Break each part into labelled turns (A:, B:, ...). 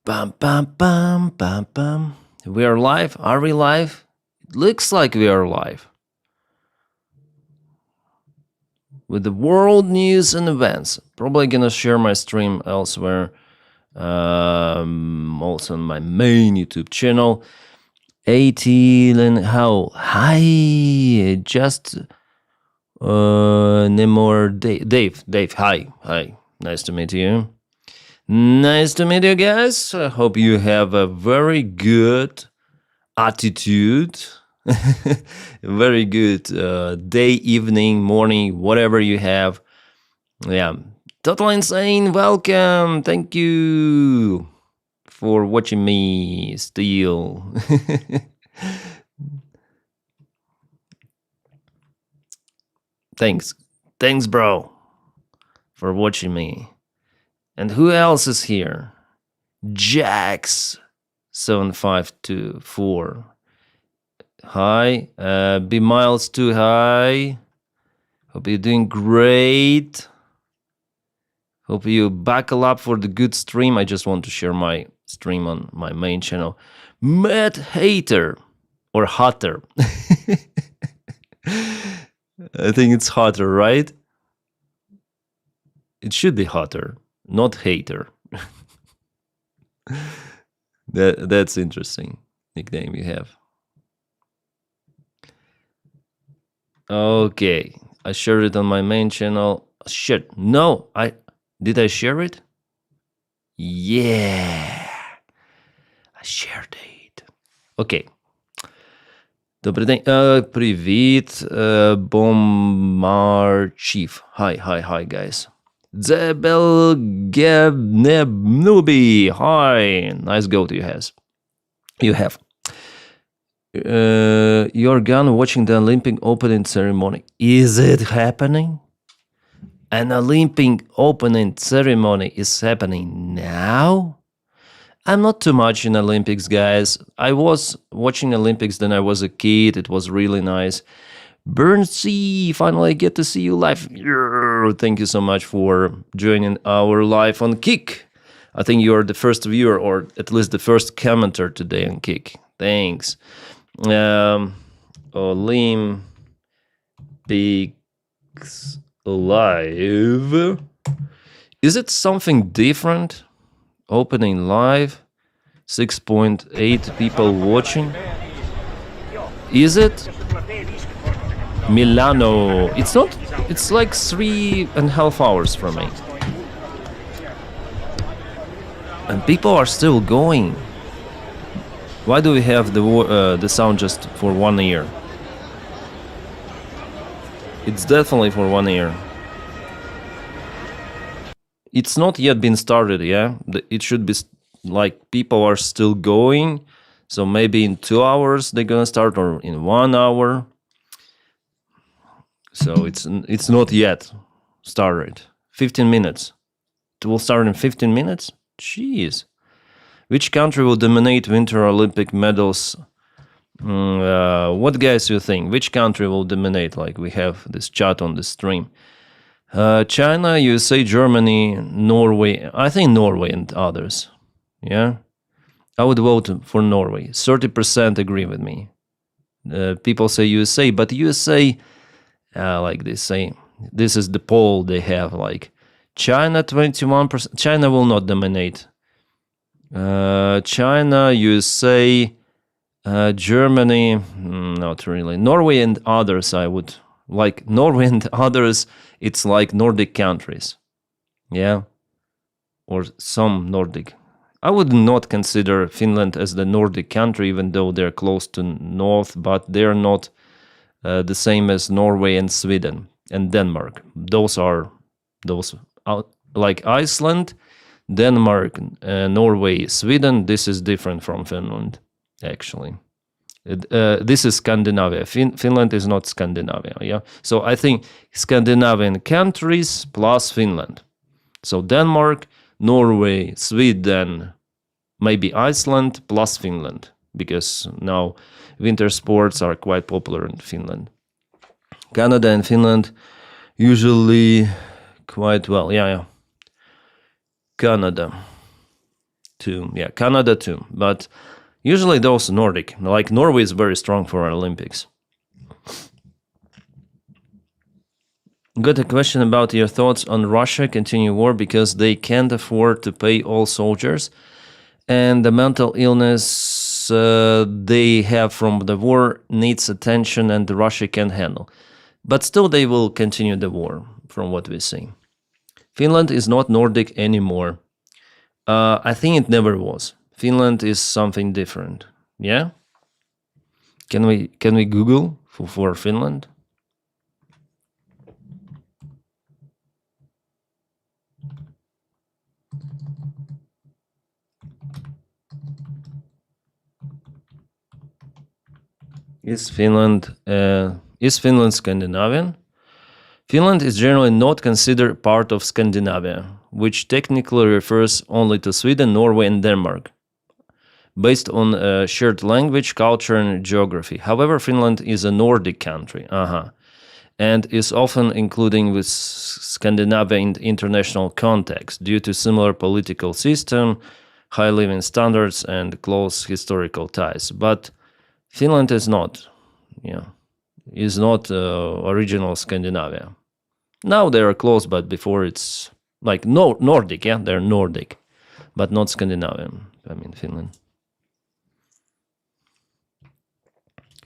A: Bam, bam, bam, bam, bam. We are live. Are we live? It looks like we are live. With the world news and events. Probably gonna share my stream elsewhere. Also on my main YouTube channel. 18 how? Hi. Just Nemor Dave. Hi. Nice to meet you. Nice to meet you guys. I hope you have a very good attitude. Very good day, evening, morning, whatever you have. Yeah. Total Insane, welcome. Thank you for watching me still. Thanks, bro, for watching me. And who else is here? Jax7524. Hi. B Miles 2, hi. Hope you're doing great. Hope you buckle up for the good stream. I just want to share my stream on my main channel. Matt Hater. Or Hotter. I think it's Hotter, right? It should be Hotter, not Hater. That's interesting nickname you have. Okay, I shared it on my main channel. Shit, no, did I share it? Yeah, I shared it. Okay. Добрий день. Привіт, Bombard Chief. Hi, guys. Zebelgebnebnubi. Hi. Nice go to you has. You have. You're gone watching the Olympic opening ceremony. Is it happening? An Olympic opening ceremony is happening now? I'm not too much in Olympics, guys. I was watching Olympics when I was a kid. It was really nice. Burn C, finally I get to see you live. Thank you so much for joining our live on Kick. I think you're the first viewer, or at least the first commenter today on Kick. Thanks. Olympics live. Is it something different? Opening live, 6.8 people watching. Is it? Milano. It's not. It's like 3.5 hours from me. And people are still going. Why do we have the sound just for 1 ear? It's definitely for 1 ear. It's not yet been started, yeah? It should be like people are still going. So maybe in 2 hours they're gonna start, or in 1 hour. So it's not yet started. 15 minutes. It will start in 15 minutes? Jeez. Which country will dominate Winter Olympic medals? What guys you think? Which country will dominate? Like we have this chat on the stream. China, USA, Germany, Norway. I think Norway and others. Yeah? I would vote for Norway. 30% agree with me. People say USA, but USA, like they say, this is the poll they have. Like China, 21%. China will not dominate. China, USA, Germany, not really. Norway and others, I would like. Norway and others, it's like Nordic countries. Yeah? Or some Nordic. I would not consider Finland as the Nordic country, even though they're close to north, but they're not the same as Norway and Sweden and Denmark. Those like Iceland, Denmark, Norway, Sweden. This is different from Finland, actually. This is Scandinavia. Finland is not Scandinavia. Yeah. So I think Scandinavian countries plus Finland. So Denmark, Norway, Sweden, maybe Iceland plus Finland, because now winter sports are quite popular in Finland. Canada and Finland usually quite well. Yeah. Canada. too. Yeah, Canada too. But usually those Nordic. Like Norway is very strong for Olympics. Got a question about your thoughts on Russia continue war because they can't afford to pay all soldiers and the mental illness they have from the war needs attention and Russia can handle. But still they will continue the war from what we see. Finland is not Nordic anymore. I think it never was. Finland is something different. Yeah? Can we Google for Finland? Is Finland Scandinavian? Finland is generally not considered part of Scandinavia, which technically refers only to Sweden, Norway, and Denmark, based on shared language, culture, and geography. However, Finland is a Nordic country, and is often included with Scandinavia in international context due to similar political system, high living standards, and close historical ties. But Finland is not, original Scandinavia. Now they are close, but before it's like Nordic, yeah, they're Nordic, but not Scandinavian. I mean, Finland.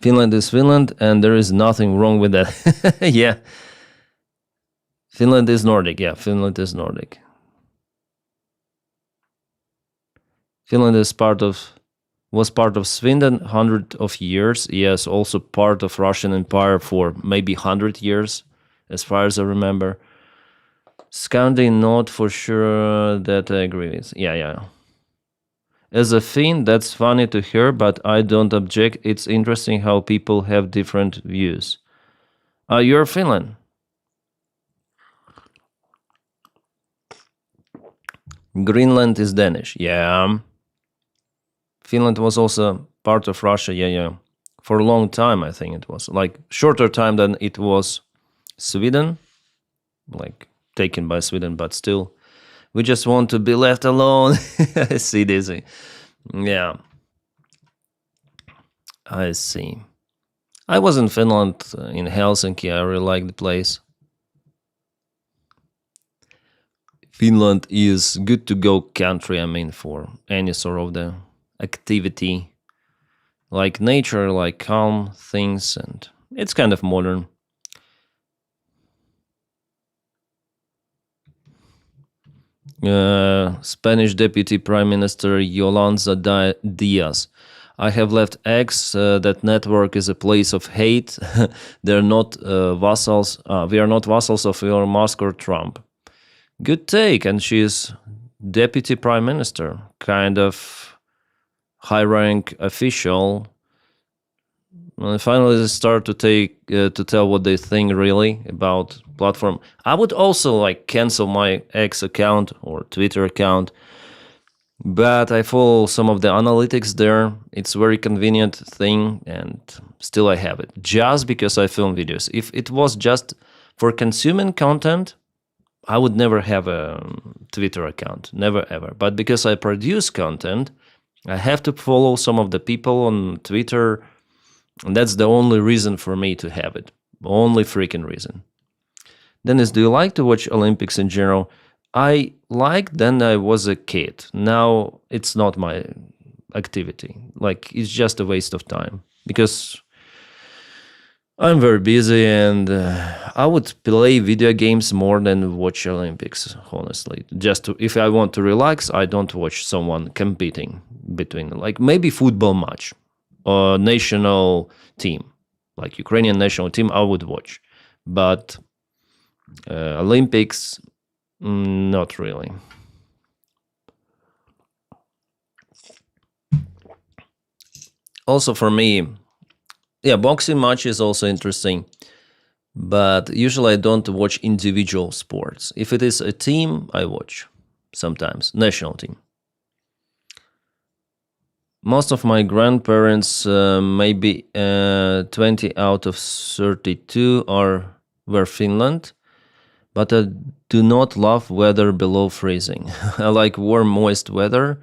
A: Finland is Finland, and there is nothing wrong with that. Yeah. Finland is Nordic, yeah, Finland is Nordic. Finland was part of Sweden hundred of years. Yes, also part of Russian Empire for maybe 100 years, as far as I remember. Scandi, not for sure that I agree with. Yeah. As a Finn, that's funny to hear, but I don't object. It's interesting how people have different views. You're Finland. Greenland is Danish. Yeah. Finland was also part of Russia. Yeah. For a long time, I think it was. Like, shorter time than it was Sweden. Like, taken by Sweden, but still. We just want to be left alone. I see this. Yeah. I see. I was in Finland, in Helsinki. I really like the place. Finland is good to go country, I mean, for any sort of the activity. Like nature, like calm things, and it's kind of modern. Spanish Deputy Prime Minister Yolanda Diaz. I have left X. That network is a place of hate. They're not vassals. We are not vassals of Elon Musk or Trump. Good take. And she's Deputy Prime Minister, kind of high-rank official. And finally, they start to tell what they think really about platform. I would also like cancel my X account or Twitter account, but I follow some of the analytics there. It's a very convenient thing, and still I have it just because I film videos. If it was just for consuming content, I would never have a Twitter account, never ever. But because I produce content, I have to follow some of the people on Twitter. And that's the only reason for me to have it. Only freaking reason. Dennis, do you like to watch Olympics in general? I liked then I was a kid. Now it's not my activity. Like, it's just a waste of time. Because I'm very busy and I would play video games more than watch Olympics, honestly. If I want to relax, I don't watch someone competing between, like maybe football match. National team, like Ukrainian national team, I would watch. But Olympics, not really. Also for me, boxing match is also interesting. But usually I don't watch individual sports. If it is a team, I watch sometimes. National team. Most of my grandparents, maybe 20 out of 32, were Finland, but I do not love weather below freezing. I like warm, moist weather,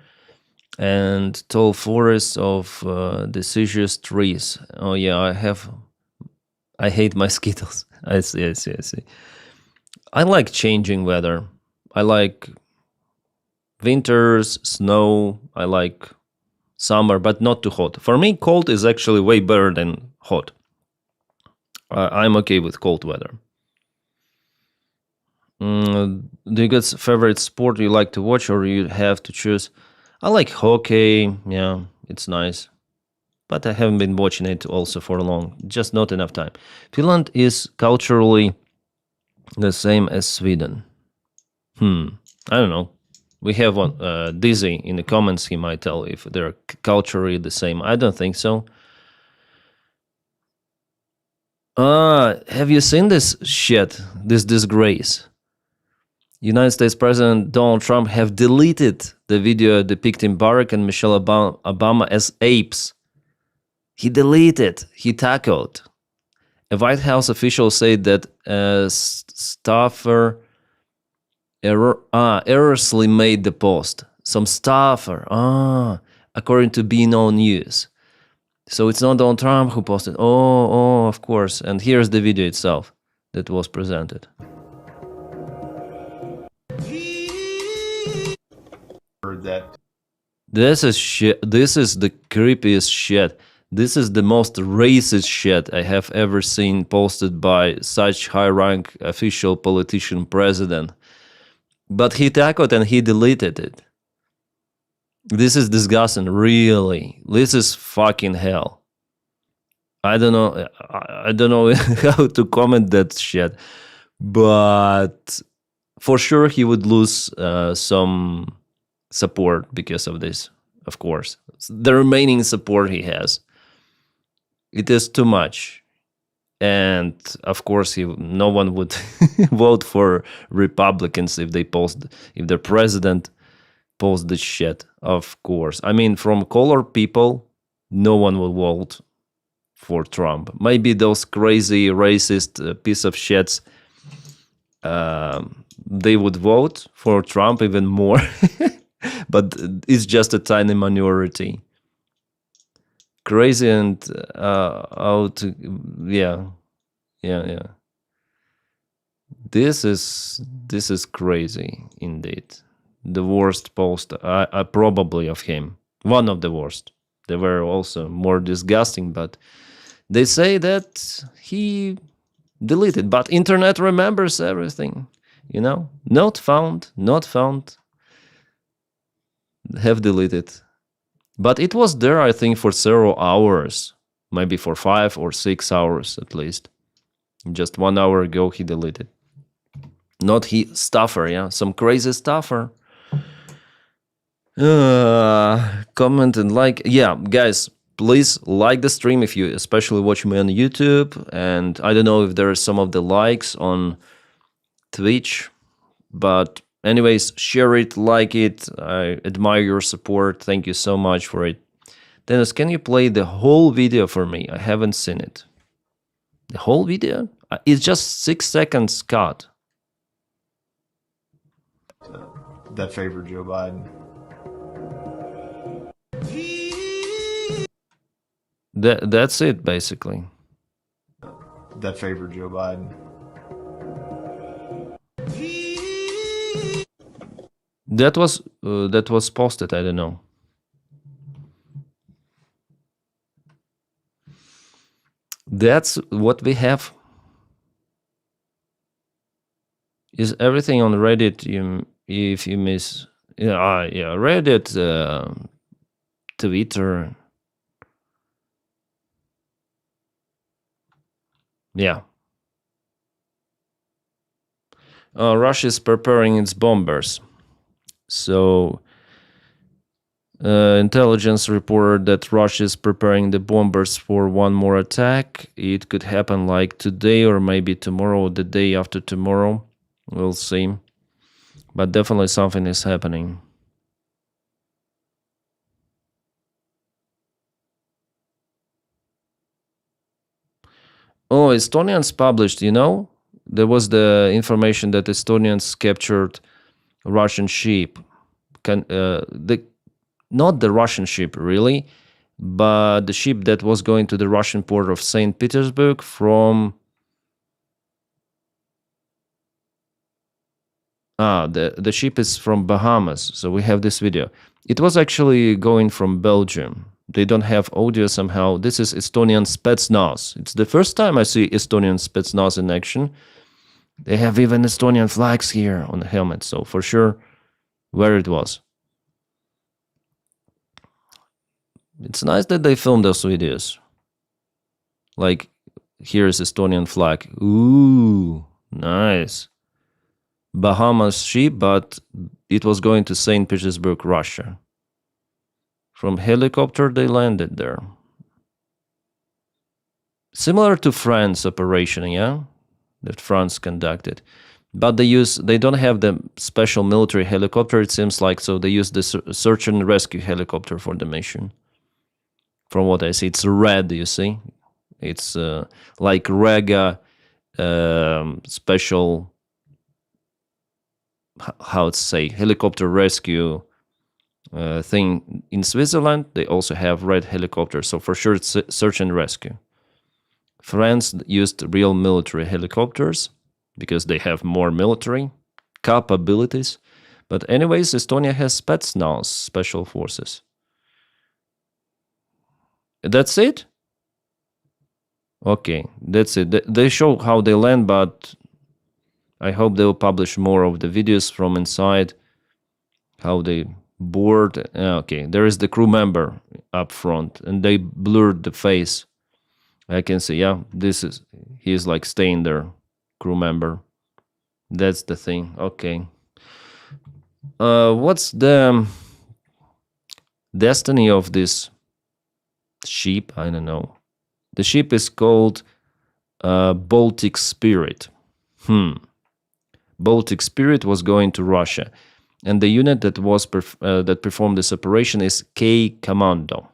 A: and tall forests of deciduous trees. Oh yeah, I hate mosquitoes. I see, I see, I see. I like changing weather. I like winters, snow. I like summer, but not too hot. For me, cold is actually way better than hot. I'm okay with cold weather. Do you got favorite sport you like to watch, or you have to choose? I like hockey. Yeah, it's nice, but I haven't been watching it also for long. Just not enough time. Finland is culturally the same as Sweden. I don't know. We have one Dizzy in the comments. He might tell if they're culturally the same. I don't think so. Have you seen this shit? This disgrace. United States President Donald Trump have deleted the video depicting Barack and Michelle Obama as apes. He deleted. He tackled. A White House official said that a staffer erroneously made the post. Some staffer. According to BNO News. So it's not Donald Trump who posted. Oh, of course. And here's the video itself that was presented.
B: That
A: This is shit. This is the creepiest shit. This is the most racist shit I have ever seen posted by such high-rank official politician president. But he tackled and he deleted it. This is disgusting, really. This is fucking hell. I don't know. I don't know how to comment that shit, but for sure he would lose some support because of this. Of course, the remaining support he has, it is too much, and of course, no one would vote for Republicans if their president post this shit. Of course, I mean, from colored people, no one will vote for Trump. Maybe those crazy racist piece of shits, they would vote for Trump even more. But it's just a tiny minority. Crazy and out. Yeah. This is crazy indeed. The worst post, probably of him. One of the worst. They were also more disgusting, but they say that he deleted. But internet remembers everything. Not found. Have deleted. But it was there, I think, for several hours. Maybe for 5 or 6 hours at least. Just 1 hour ago he deleted. Not he, stuffer, yeah? Some crazy stuffer. Comment and like. Yeah, guys, please like the stream if you especially watch me on YouTube. And I don't know if there are some of the likes on Twitch. But anyways, share it, like it. I admire your support. Thank you so much for it. Denys, can you play the whole video for me? I haven't seen it. The whole video? It's just 6 seconds cut.
B: that favored Joe Biden.
A: That's it, basically.
B: That favored Joe Biden.
A: That was posted. I don't know. That's what we have. Is everything on Reddit? If you miss, yeah, Reddit, Twitter, yeah. Russia is preparing its bombers. So, intelligence reported that Russia is preparing the bombers for one more attack. It could happen like today or maybe tomorrow or the day after tomorrow. We'll see. But definitely something is happening. Oh, Estonians published, there was the information that Estonians captured Russian ship. not the Russian ship really, but the ship that was going to the Russian port of St. Petersburg from the ship is from Bahamas. So we have this video. It was actually going from Belgium. They don't have audio somehow. This is Estonian Spetsnaz. It's the first time I see Estonian Spetsnaz in action. They have even Estonian flags here on the helmet. So for sure, where it was. It's nice that they filmed those videos. Like, here's Estonian flag. Ooh, nice. Bahamas ship, but it was going to St. Petersburg, Russia. From helicopter, they landed there. Similar to France operation, yeah, that France conducted. But they don't have the special military helicopter, it seems like, so they use the search and rescue helicopter for the mission. From what I see, it's red, you see? It's like Rega special, how to say, helicopter rescue thing in Switzerland. They also have red helicopters, so for sure it's search and rescue. France used real military helicopters because they have more military capabilities. But anyways, Estonia has Spetsnaz, special forces. That's it? Okay, that's it. They show how they land, but I hope they'll publish more of the videos from inside, how they board. Okay, there is the crew member up front, and they blurred the face. I can see, yeah, he's like staying there, crew member. That's the thing, okay. What's the destiny of this ship? I don't know. The ship is called Baltic Spirit. Baltic Spirit was going to Russia, and the unit that was that performed this operation is K Commando.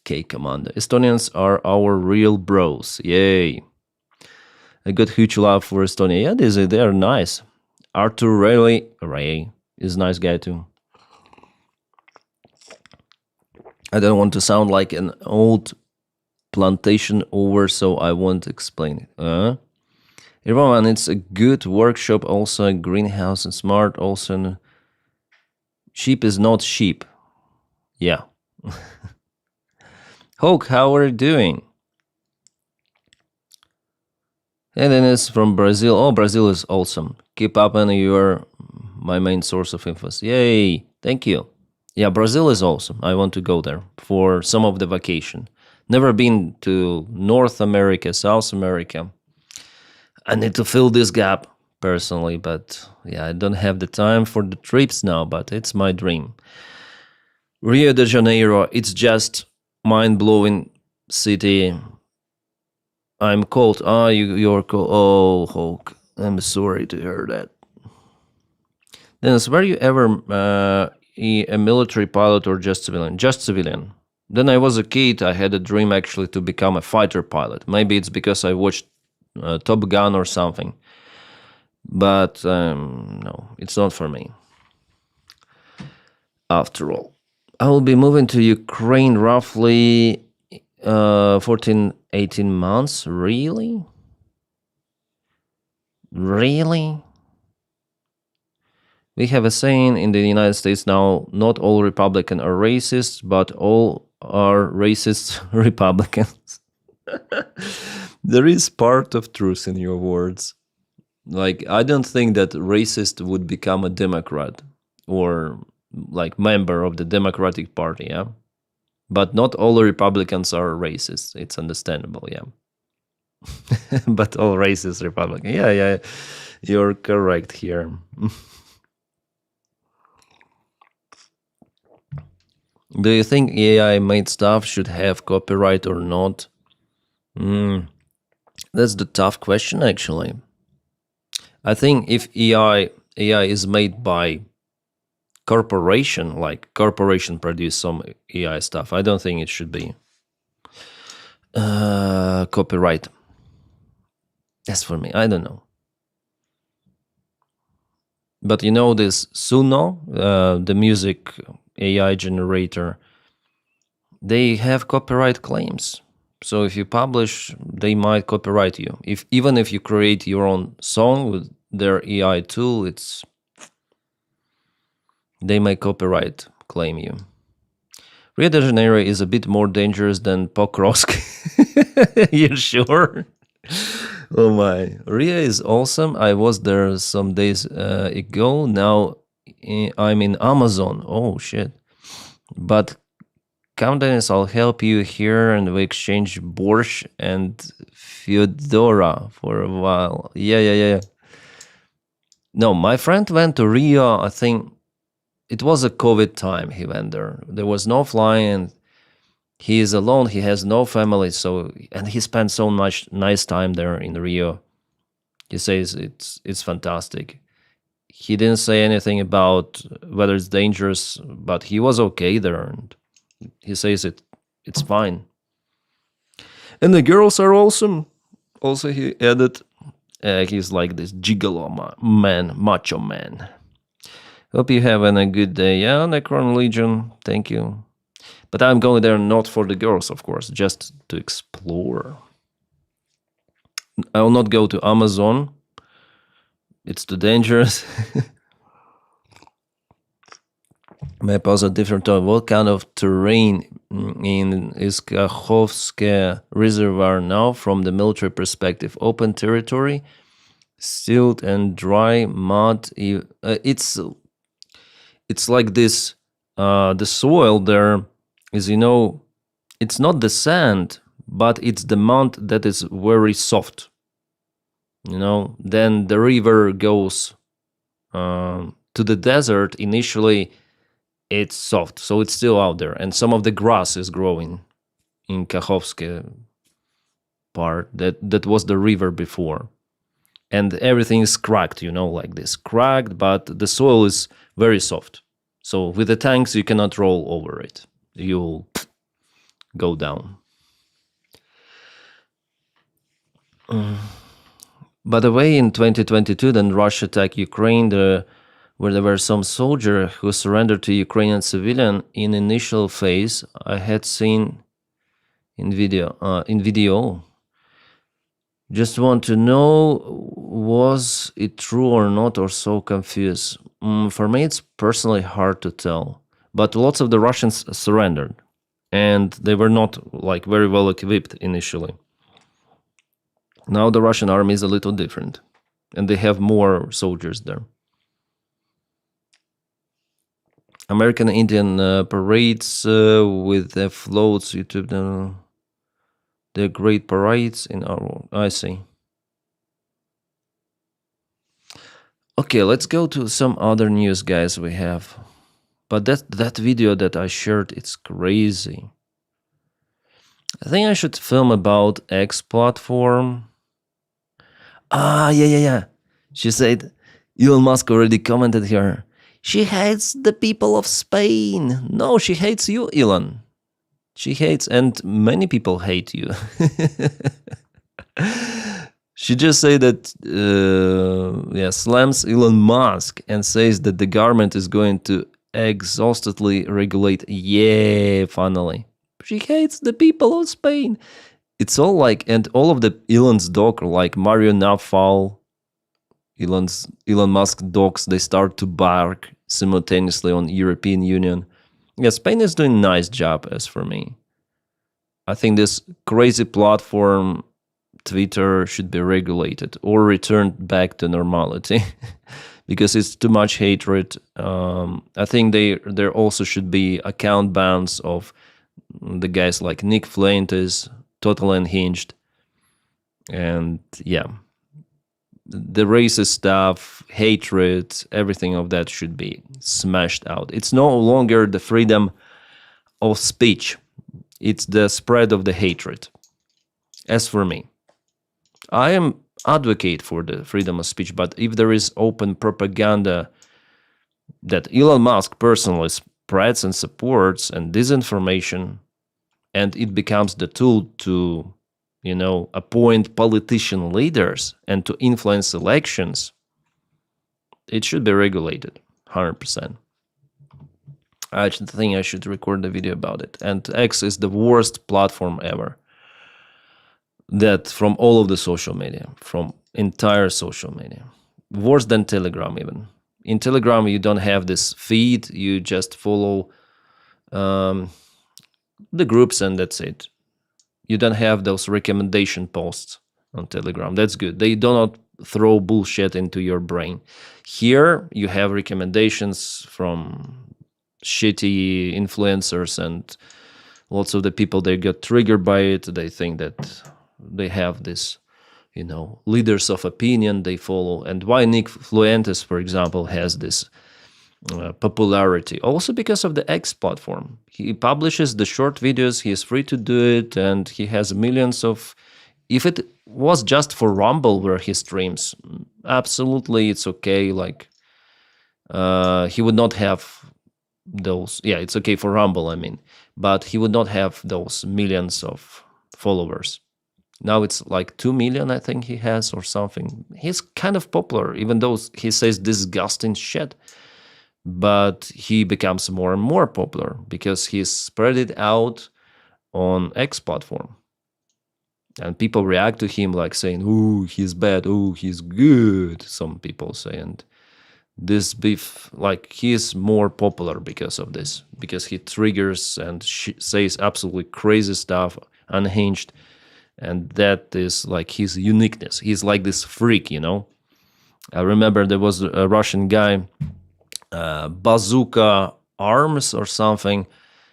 A: K Commando. Estonians are our real bros. Yay! I got huge love for Estonia. Yeah, they are nice. Arthur Ray is a nice guy too. I don't want to sound like an old plantation over, so I won't explain it. Everyone, it's a good workshop, also a greenhouse and smart, also sheep is not sheep. Yeah. Hulk, how are you doing? And Denys from Brazil. Oh, Brazil is awesome. Keep up, and you are my main source of info. Yay, thank you. Yeah, Brazil is awesome. I want to go there for some of the vacation. Never been to North America, South America. I need to fill this gap personally, but yeah, I don't have the time for the trips now, but it's my dream. Rio de Janeiro, it's just mind-blowing city. I'm cold. You're cold. Oh, Hulk, I'm sorry to hear that. Denys, were you ever a military pilot or just civilian? Just civilian. Then I was a kid, I had a dream actually to become a fighter pilot. Maybe it's because I watched Top Gun or something. But no, it's not for me. After all, I will be moving to Ukraine roughly 14, 18 months. Really? Really? We have a saying in the United States now, not all Republicans are racist, but all are racist Republicans. There is part of truth in your words. Like, I don't think that racist would become a Democrat or like member of the Democratic Party, yeah? But not all Republicans are racist. It's understandable, yeah. But all racist Republicans. Yeah, you're correct here. Do you think AI made stuff should have copyright or not? That's the tough question, actually. I think if AI is made by corporation, like corporation produce some AI stuff, I don't think it should be copyright. That's for me. I don't know. But you know this Suno, the music AI generator, they have copyright claims. So if you publish, they might copyright you. Even if you create your own song with their AI tool, they may copyright claim you. Rio de Janeiro is a bit more dangerous than Pokrovsk. You sure? Oh my. Rio is awesome. I was there some days ago. Now I'm in Amazon. Oh shit. But come Denys, I'll help you here, and we exchange borscht and Fyodora for a while. Yeah. No, my friend went to Rio, I think it was a COVID time he went there. There was no flying, and he is alone. He has no family, and he spent so much nice time there in Rio. He says it's fantastic. He didn't say anything about whether it's dangerous, but he was okay there, and he says it's fine. And the girls are awesome. Also, he added, he's like this gigolo man, macho man. Hope you having a good day. Yeah, Necron Legion, thank you. But I'm going there not for the girls, of course, just to explore. I will not go to Amazon. It's too dangerous. Map also different. What kind of terrain is Kakhovsky Reservoir now from the military perspective? Open territory, silt and dry mud. It's like this. The soil there is, it's not the sand, but it's the mud that is very soft. Then the river goes to the desert. Initially, it's soft, so it's still out there, and some of the grass is growing in Kakhovsky part. That was the river before, and everything is cracked, like this, cracked, but the soil is very soft. So with the tanks, you cannot roll over it. You'll go down. By the way, in 2022, then Russia attacked Ukraine, where there were some soldiers who surrendered to Ukrainian civilian in initial phase. I had seen in video. Just want to know, was it true or not, or so confused? For me, it's personally hard to tell. But lots of the Russians surrendered, and they were not very well equipped initially. Now the Russian army is a little different, and they have more soldiers there. American Indian parades with the floats. YouTube, the great parades in our world. I see. Okay, let's go to some other news, guys. We have, but that video that I shared, it's crazy. I think I should film about X platform. Yeah. She said Elon Musk already commented here. She hates the people of Spain. No, she hates you, Elon. She hates, and many people hate you. She just said that, slams Elon Musk and says that the government is going to exhaustively regulate. Yeah, finally. She hates the people of Spain. It's all and all of the Elon's dog, like Mario Nafal, Elon Musk dogs, they start to bark simultaneously on European Union. Yeah, Spain is doing a nice job, as for me. I think this crazy platform, Twitter, should be regulated or returned back to normality because it's too much hatred. I think there also should be account bans of the guys like Nick Fuentes, Total Unhinged, and yeah, the racist stuff, hatred, everything of that should be smashed out. It's no longer the freedom of speech. It's the spread of the hatred. As for me, I am advocate for the freedom of speech, but if there is open propaganda that Elon Musk personally spreads and supports and disinformation, and it becomes the tool to, appoint politician leaders and to influence elections, It should be regulated, 100%. I think I should record the video about it. And X is the worst platform ever. That from all of the social media, from entire social media. Worse than Telegram even. In Telegram, you don't have this feed. You just follow the groups and that's it. You don't have those recommendation posts on Telegram. That's good. They do not throw bullshit into your brain. Here, you have recommendations from shitty influencers and lots of the people, they get triggered by it. They think that they have this, leaders of opinion they follow. And why Nick Fluentes, for example, has this popularity? Also because of the X platform. He publishes the short videos, he is free to do it, and he has millions of... If it was just for Rumble where he streams, absolutely it's okay. Like, he would not have those... Yeah, it's okay for Rumble, I mean. But he would not have those millions of followers. Now it's like 2 million, I think he has, or something. He's kind of popular, even though he says disgusting shit. But he becomes more and more popular because he's spread it out on X platform. And people react to him like saying, "Oh, he's bad. Oh, he's good," some people say. And this beef, like, he is more popular because of this. Because he triggers and says absolutely crazy stuff, unhinged. And that is like his uniqueness. He's like this freak, I remember there was a Russian guy, Bazooka Arms or something,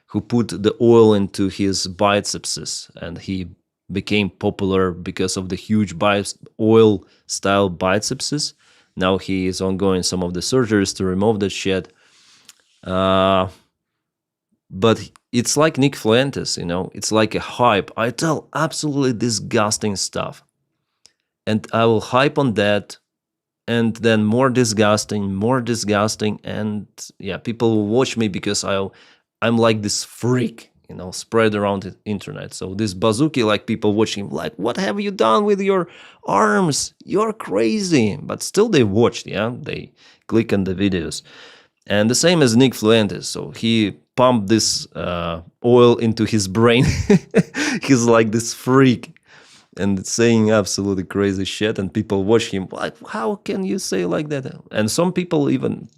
A: who put the oil into his bicepses, and he became popular because of the huge oil-style bicepses. Now he is ongoing some of the surgeries to remove that shit. But it's like Nick Fluentes, it's like a hype. I tell absolutely disgusting stuff. And I will hype on that, and then more disgusting, and yeah, people will watch me because I'm like this freak, spread around the internet. So this Bazooki, like, people watching, like, what have you done with your arms? You're crazy. But still they watched, yeah? They click on the videos. And the same as Nick Fluentes. So he pumped this oil into his brain. He's like this freak and saying absolutely crazy shit. And people watch him like, how can you say like that? And some people even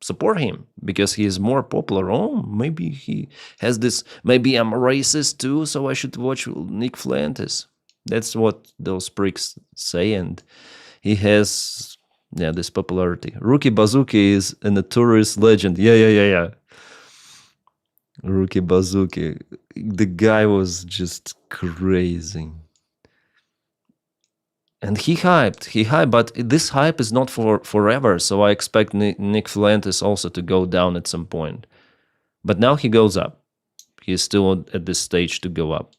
A: support him because he is more popular. Oh, maybe he has this, maybe I'm a racist too, so I should watch Nick Fluentes. That's what those pricks say. And he has... yeah, this popularity. Rookie Bazooki is a notorious legend. Yeah. Rookie Bazooki. The guy was just crazy. And he hyped, but this hype is not for forever, so I expect Nick Fluentes also to go down at some point. But now he goes up. He is still at this stage to go up.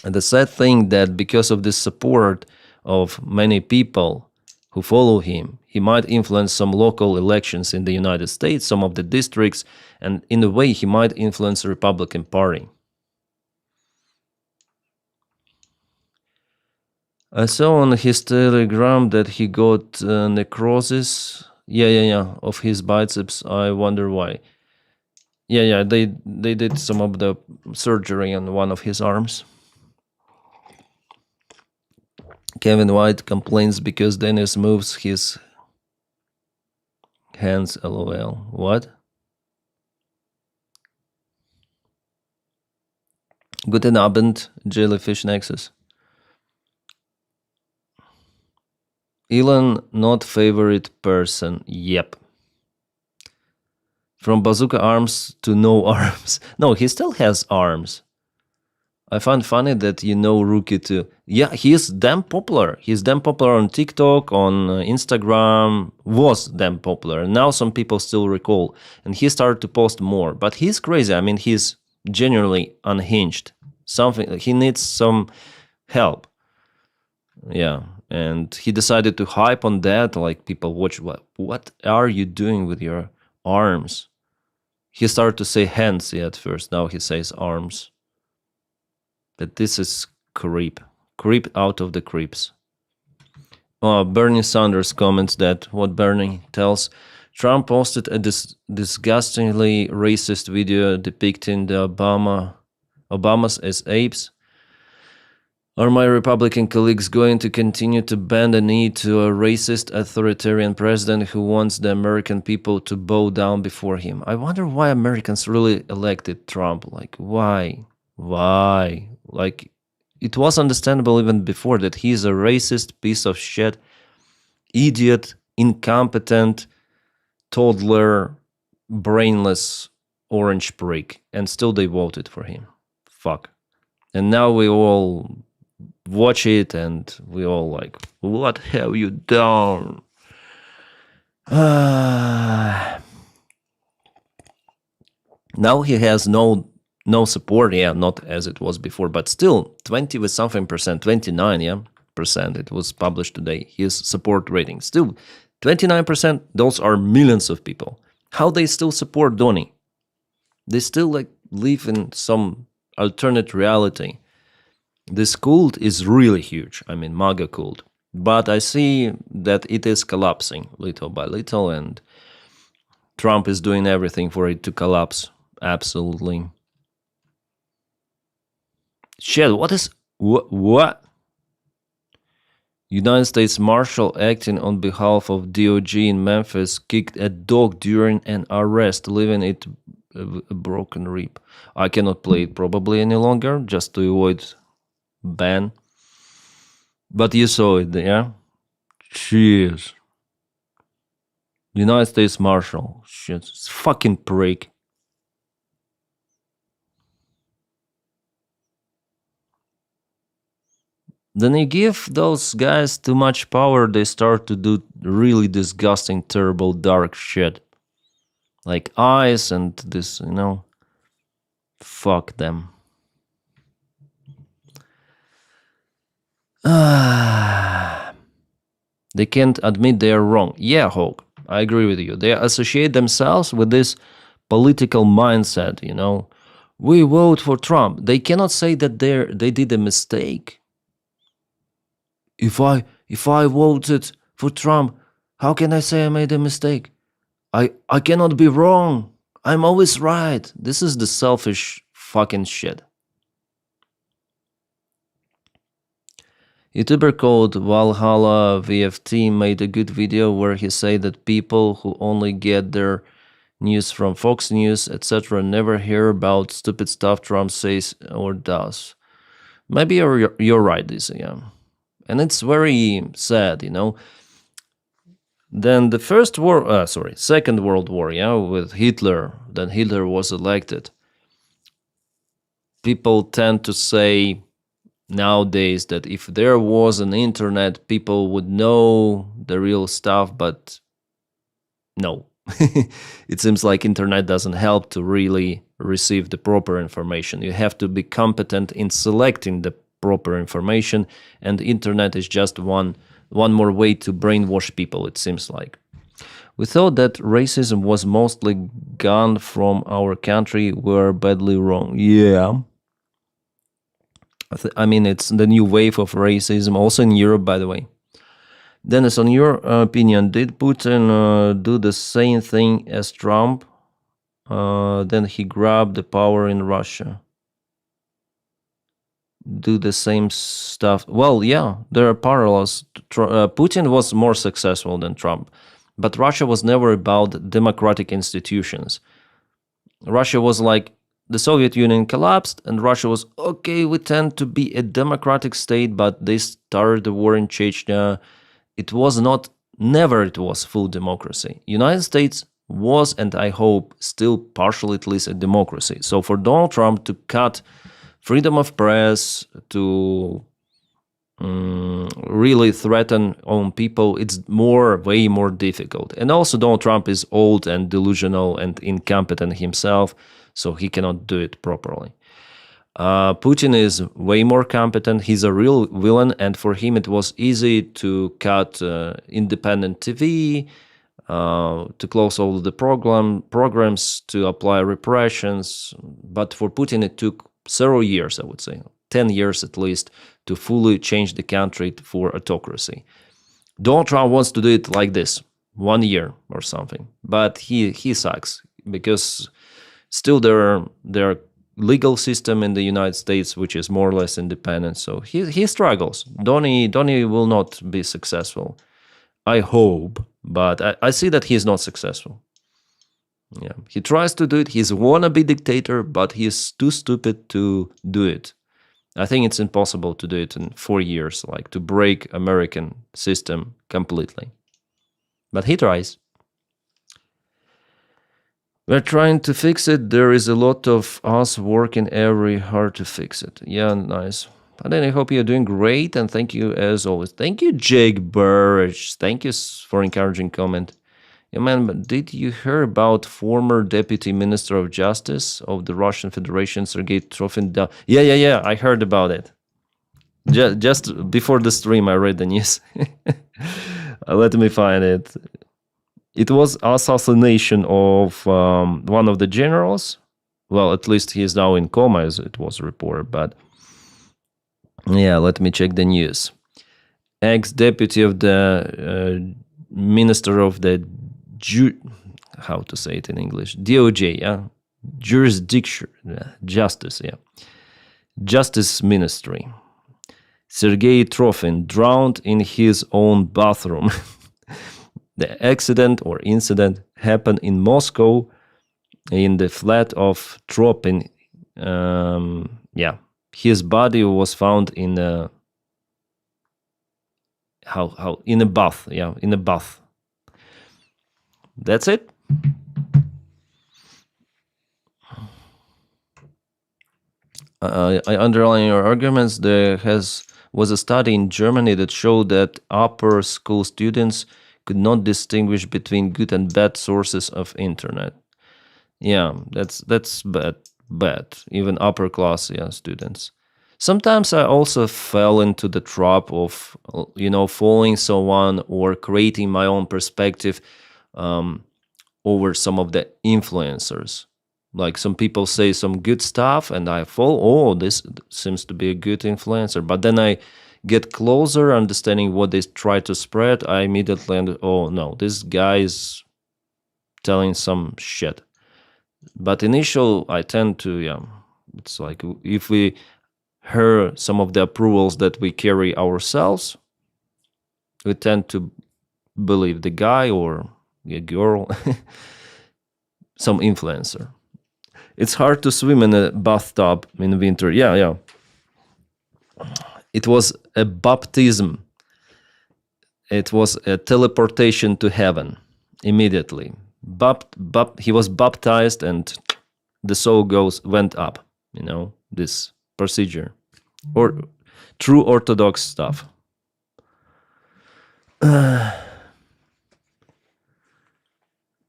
A: And the sad thing that because of this support of many people who follow him, he might influence some local elections in the United States, some of the districts, and in a way he might influence the Republican Party. I saw on his Telegram that he got necrosis, of his biceps. I wonder why. Yeah, they did some of the surgery on one of his arms. Kevin White complains because Denys moves his hands. LOL. What? Guten Abend, Jellyfish Nexus. Elon, not favorite person. Yep. From bazooka arms to no arms. No, he still has arms. I find funny that Rookie too. Yeah, he's damn popular. He's damn popular on TikTok, on Instagram. Was damn popular. Now some people still recall. And he started to post more. But he's crazy. I mean, he's genuinely unhinged. He needs some help. Yeah. And he decided to hype on that. Like, people watch, what are you doing with your arms? He started to say hands at first. Now he says arms. But this is creep out of the creeps. Bernie Sanders comments that what Bernie tells Trump posted a disgustingly racist video depicting the Obamas as apes. Are my Republican colleagues going to continue to bend the knee to a racist authoritarian president who wants the American people to bow down before him? I wonder why Americans really elected Trump. Like, why? Why? Like, it was understandable even before that he's a racist piece of shit, idiot, incompetent, toddler, brainless orange prick, and still they voted for him. Fuck. And now we all watch it and we all like, what have you done? Now he has no support, yeah, not as it was before, but still 20 with something percent, 29, yeah, percent. It was published today. His support rating still 29%. Those are millions of people. How they still support Donny? They still like live in some alternate reality. This cult is really huge. I mean, MAGA cult. But I see that it is collapsing little by little, and Trump is doing everything for it to collapse. Absolutely. Shit, what is... What? United States Marshal acting on behalf of DOJ in Memphis kicked a dog during an arrest, leaving it a broken rib. I cannot play it probably any longer, just to avoid ban. But you saw it, yeah? Jeez. United States Marshal. Shit, it's fucking prick. Then you give those guys too much power, they start to do really disgusting, terrible, dark shit. Like eyes and this, you know. Fuck them. They can't admit they are wrong. Yeah, Hawk, I agree with you. They associate themselves with this political mindset, you know. We vote for Trump. They cannot say that they did a mistake. If I voted for Trump, how can I say I made a mistake? I cannot be wrong. I'm always right. This is the selfish fucking shit. YouTuber called Valhalla VFT made a good video where he said that people who only get their news from Fox News, etc., never hear about stupid stuff Trump says or does. Maybe you're right, this, yeah. And it's very sad, you know. Then the Second World War, yeah, with Hitler. Then Hitler was elected. People tend to say nowadays that if there was an internet, people would know the real stuff, but no. It seems like internet doesn't help to really receive the proper information. You have to be competent in selecting the proper information, and the internet is just one more way to brainwash people, it seems like. We thought that racism was mostly gone from our country. We're badly wrong. Yeah. I mean, it's the new wave of racism, also in Europe, by the way. Denys, on your opinion, did Putin do the same thing as Trump? Then he grabbed the power in Russia. Do the same stuff. Well, yeah, there are parallels. Putin was more successful than Trump, but Russia was never about democratic institutions. Russia was like, the Soviet Union collapsed, and Russia was, okay, we tend to be a democratic state, but they started the war in Chechnya. It was never full democracy. United States was, and I hope still partially at least, a democracy. So for Donald Trump to cut freedom of press, to really threaten on people, it's way more difficult. And also Donald Trump is old and delusional and incompetent himself, so he cannot do it properly. Putin is way more competent. He's a real villain, and for him it was easy to cut independent TV, to close all the programs, to apply repressions. But for Putin it took several years, I would say, 10 years at least, to fully change the country for autocracy. Donald Trump wants to do it like this, 1 year or something, but he sucks because still there are legal system in the United States which is more or less independent. So he struggles. Donny will not be successful. I hope, but I see that he's not successful. Yeah, he tries to do it. He's a wannabe dictator, but he's too stupid to do it. I think it's impossible to do it in 4 years, like to break American system completely. But he tries. We're trying to fix it. There is a lot of us working every hard to fix it. Yeah, nice. But then I hope you're doing great, and thank you as always. Thank you, Jake Burridge. Thank you for encouraging comment. Yeah, man, but did you hear about former Deputy Minister of Justice of the Russian Federation, Sergei Trofin? Yeah, I heard about it. Just before the stream, I read the news. Let me find it. It was assassination of one of the generals. Well, at least he is now in coma, as it was reported. But yeah, let me check the news. Ex-deputy of the minister of the how to say it in English? DOJ, yeah, jurisdiction, justice, yeah, justice ministry. Sergei Trofin drowned in his own bathroom. The accident or incident happened in Moscow in the flat of Tropin. Yeah, his body was found in a in a bath. Yeah, in a bath. That's it. I underline your arguments. There was a study in Germany that showed that upper school students could not distinguish between good and bad sources of internet. Yeah, that's bad. Even upper class students. Sometimes I also fell into the trap of following someone or creating my own perspective over some of the influencers. Like some people say some good stuff and I fall, oh, this seems to be a good influencer. But then I get closer, understanding what they try to spread. I immediately, oh no, this guy is telling some shit. But initial, I tend to, it's like if we hear some of the approvals that we carry ourselves, we tend to believe the guy or a girl, some influencer. It's hard to swim in a bathtub in winter. Yeah. It was a baptism. It was a teleportation to heaven immediately. He was baptized and the soul went up, this procedure. Or true Orthodox stuff.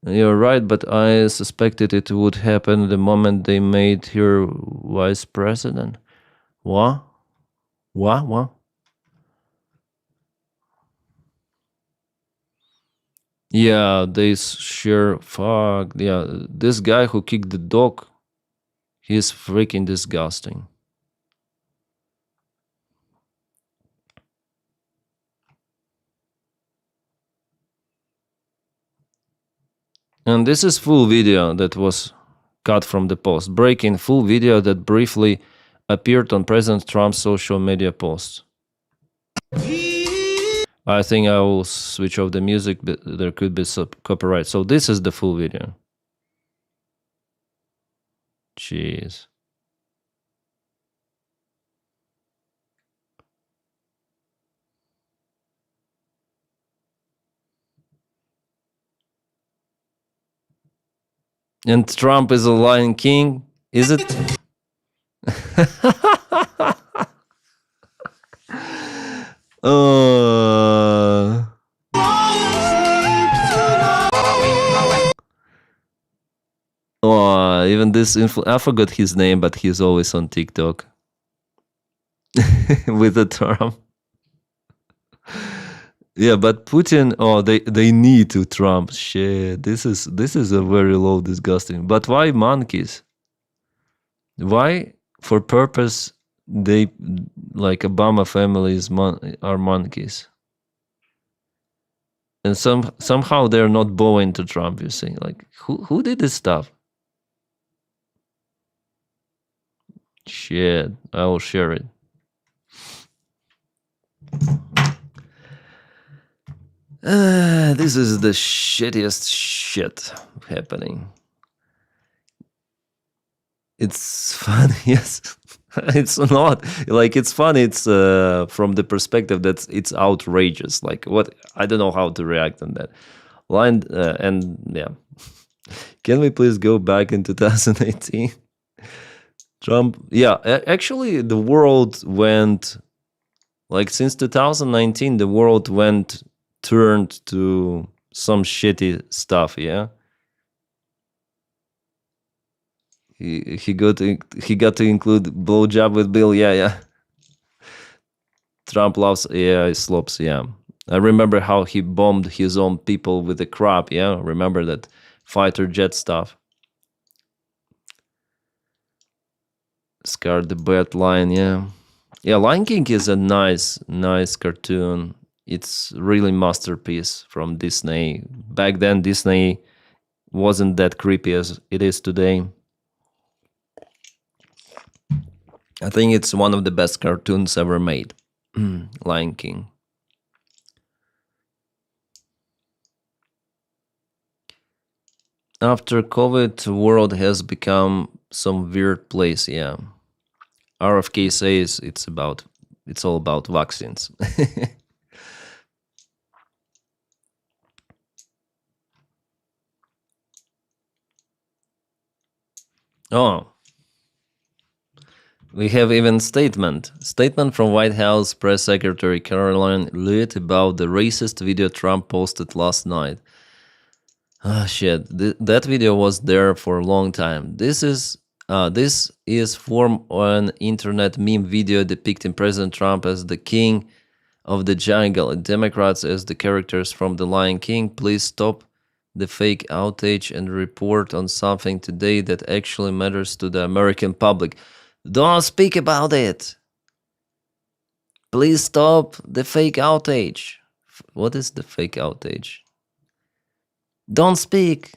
A: You're right, but I suspected it would happen the moment they made her vice president. What? Yeah, this sheer fuck. Yeah, this guy who kicked the dog, he's freaking disgusting. And this is full video that was cut from the post. Breaking full video that briefly appeared on President Trump's social media posts. I think I will switch off the music, but there could be copyright. So this is the full video. Jeez. And Trump is a Lion King, is it? Even this I forgot his name, but he's always on TikTok with the Trump. Yeah, but Putin, they need to Trump. Shit, this is a very low disgusting. But why monkeys? Why for purpose they like Obama families are monkeys? And somehow they're not bowing to Trump. You see, like who did this stuff? Shit, I will share it. This is the shittiest shit happening. It's funny, yes. It's not like it's funny. It's from the perspective that it's outrageous. Like what? I don't know how to react on that line. And yeah, can we please go back in 2018? Trump. Yeah, actually, the world went like since 2019. The world turned to some shitty stuff. Yeah. He got to include blowjob with Bill. Yeah. Trump loves AI slopes. Yeah, I remember how he bombed his own people with the crap. Yeah, remember that fighter jet stuff. Scar the Bat line. Yeah. Lion King is a nice cartoon. It's really masterpiece from Disney. Back then, Disney wasn't that creepy as it is today. I think it's one of the best cartoons ever made. Lion King. After COVID, the world has become some weird place. Yeah. RFK says it's all about vaccines. Oh, we have even statement from White House Press Secretary Caroline Leavitt about the racist video Trump posted last night. Ah, shit, that video was there for a long time. This is from an internet meme video depicting President Trump as the king of the jungle and Democrats as the characters from The Lion King. Please stop the fake outage and report on something today that actually matters to the American public. Don't speak about it. Please stop the fake outage. What is the fake outage? Don't speak.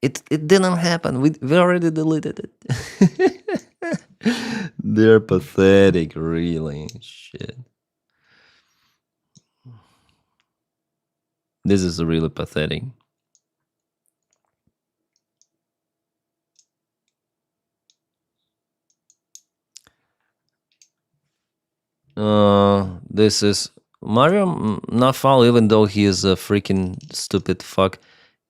A: It didn't happen. We already deleted it. They're pathetic, really. Shit. This is really pathetic. This is Mario Nafal, even though he is a freaking stupid fuck.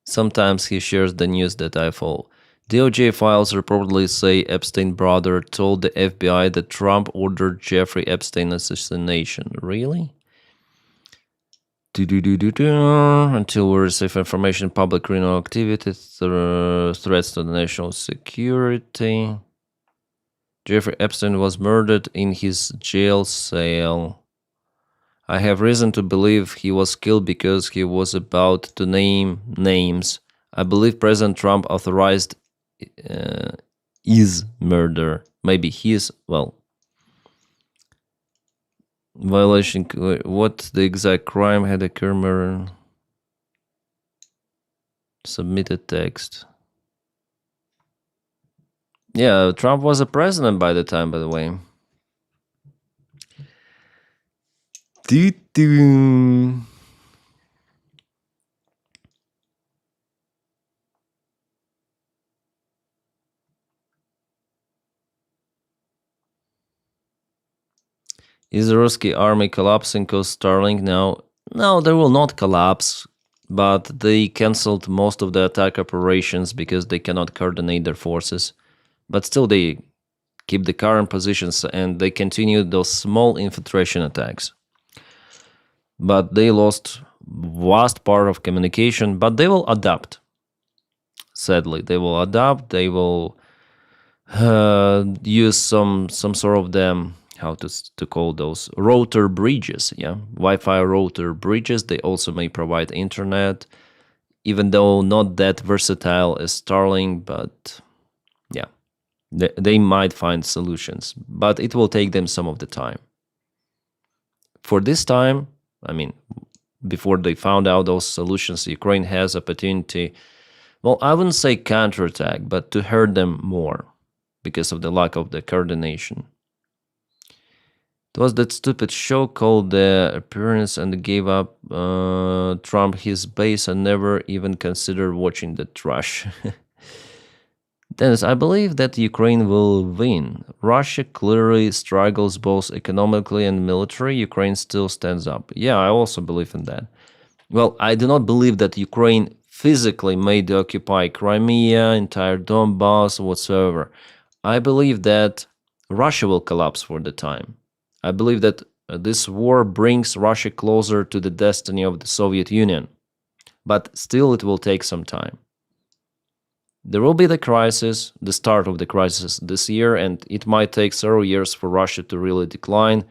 A: Sometimes he shares the news that I follow. DOJ files reportedly say Epstein brother told the FBI that Trump ordered Jeffrey Epstein assassination. Really? Until we receive information, public criminal activity, threats to the national security. Jeffrey Epstein was murdered in his jail cell. I have reason to believe he was killed because he was about to name names. I believe President Trump authorized his murder. Maybe his, violation. What the exact crime had occurred? Submitted text. Yeah, Trump was a president by the time, by the way. Is the Ruski army collapsing because Starlink now? No, they will not collapse, but they cancelled most of the attack operations because they cannot coordinate their forces. But still, they keep the current positions and they continue those small infiltration attacks. But they lost vast part of communication, but they will adapt. Sadly, they will adapt. They will use some sort of them, how to call those, router bridges. Yeah, Wi-Fi router bridges. They also may provide internet, even though not that versatile as Starlink. But yeah, they might find solutions, but it will take them some of the time. For this time, I mean, before they found out those solutions, Ukraine has opportunity. Well, I wouldn't say counterattack, but to hurt them more because of the lack of the coordination. It was that stupid show called The Appearance and gave up Trump his base and never even considered watching the trash. Dennis, I believe that Ukraine will win. Russia clearly struggles both economically and military. Ukraine still stands up. Yeah, I also believe in that. Well, I do not believe that Ukraine physically may occupy Crimea, entire Donbass, whatsoever. I believe that Russia will collapse for the time. I believe that this war brings Russia closer to the destiny of the Soviet Union. But still, it will take some time. There will be the crisis, the start of the crisis this year, and it might take several years for Russia to really decline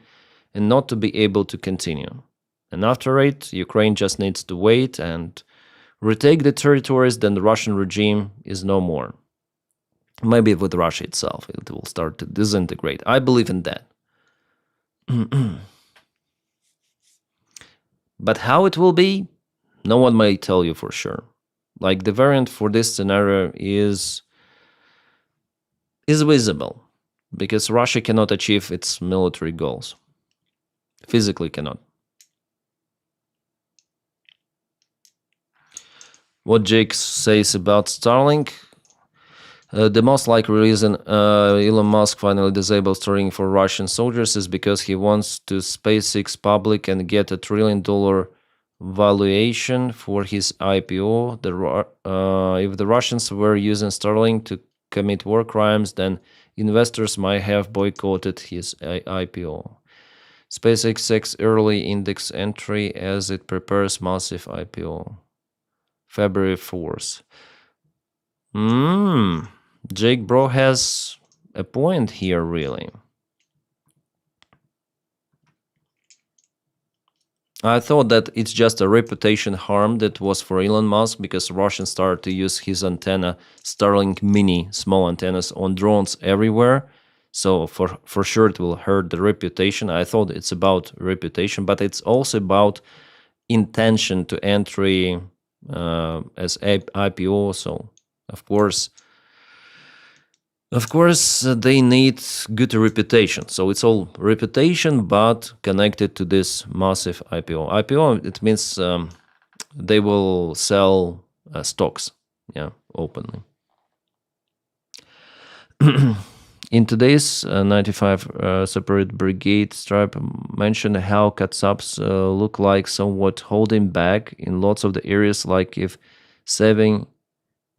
A: and not to be able to continue. And after it, Ukraine just needs to wait and retake the territories, then the Russian regime is no more. Maybe with Russia itself, it will start to disintegrate. I believe in that. But how it will be, no one may tell you for sure. Like the variant for this scenario is visible because Russia cannot achieve its military goals. Physically cannot. What Jake says about Starlink, the most likely reason Elon Musk finally disabled Starlink for Russian soldiers is because he wants to SpaceX public and get $1 trillion valuation for his IPO. If the Russians were using Starlink to commit war crimes, then investors might have boycotted his IPO. SpaceX seeks early index entry as it prepares massive IPO. February 4th. Jake Bro has a point here, really. I thought that it's just a reputation harm that was for Elon Musk because Russians started to use his antenna, Starlink Mini, small antennas on drones everywhere. So for sure it will hurt the reputation. I thought it's about reputation, but it's also about intention to entry as IPO. So of course, they need good reputation. So it's all reputation, but connected to this massive IPO. IPO, it means they will sell stocks, openly. In today's 95 separate brigade, Stripe mentioned how Katsabs look like somewhat holding back in lots of the areas, like if saving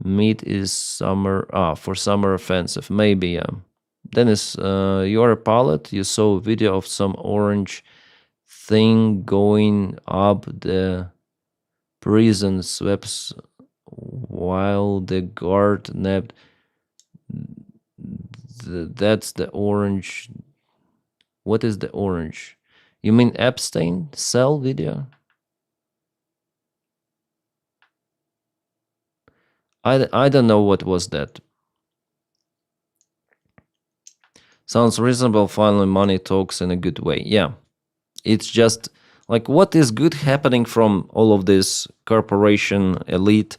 A: meat is for summer offensive. Maybe. Dennis, you're a pilot. You saw a video of some orange thing going up the prison steps while the guard napped. That's the orange. What is the orange? You mean Epstein cell video? I don't know what was that. Sounds reasonable. Finally, money talks in a good way. Yeah, it's just like what is good happening from all of this corporation elite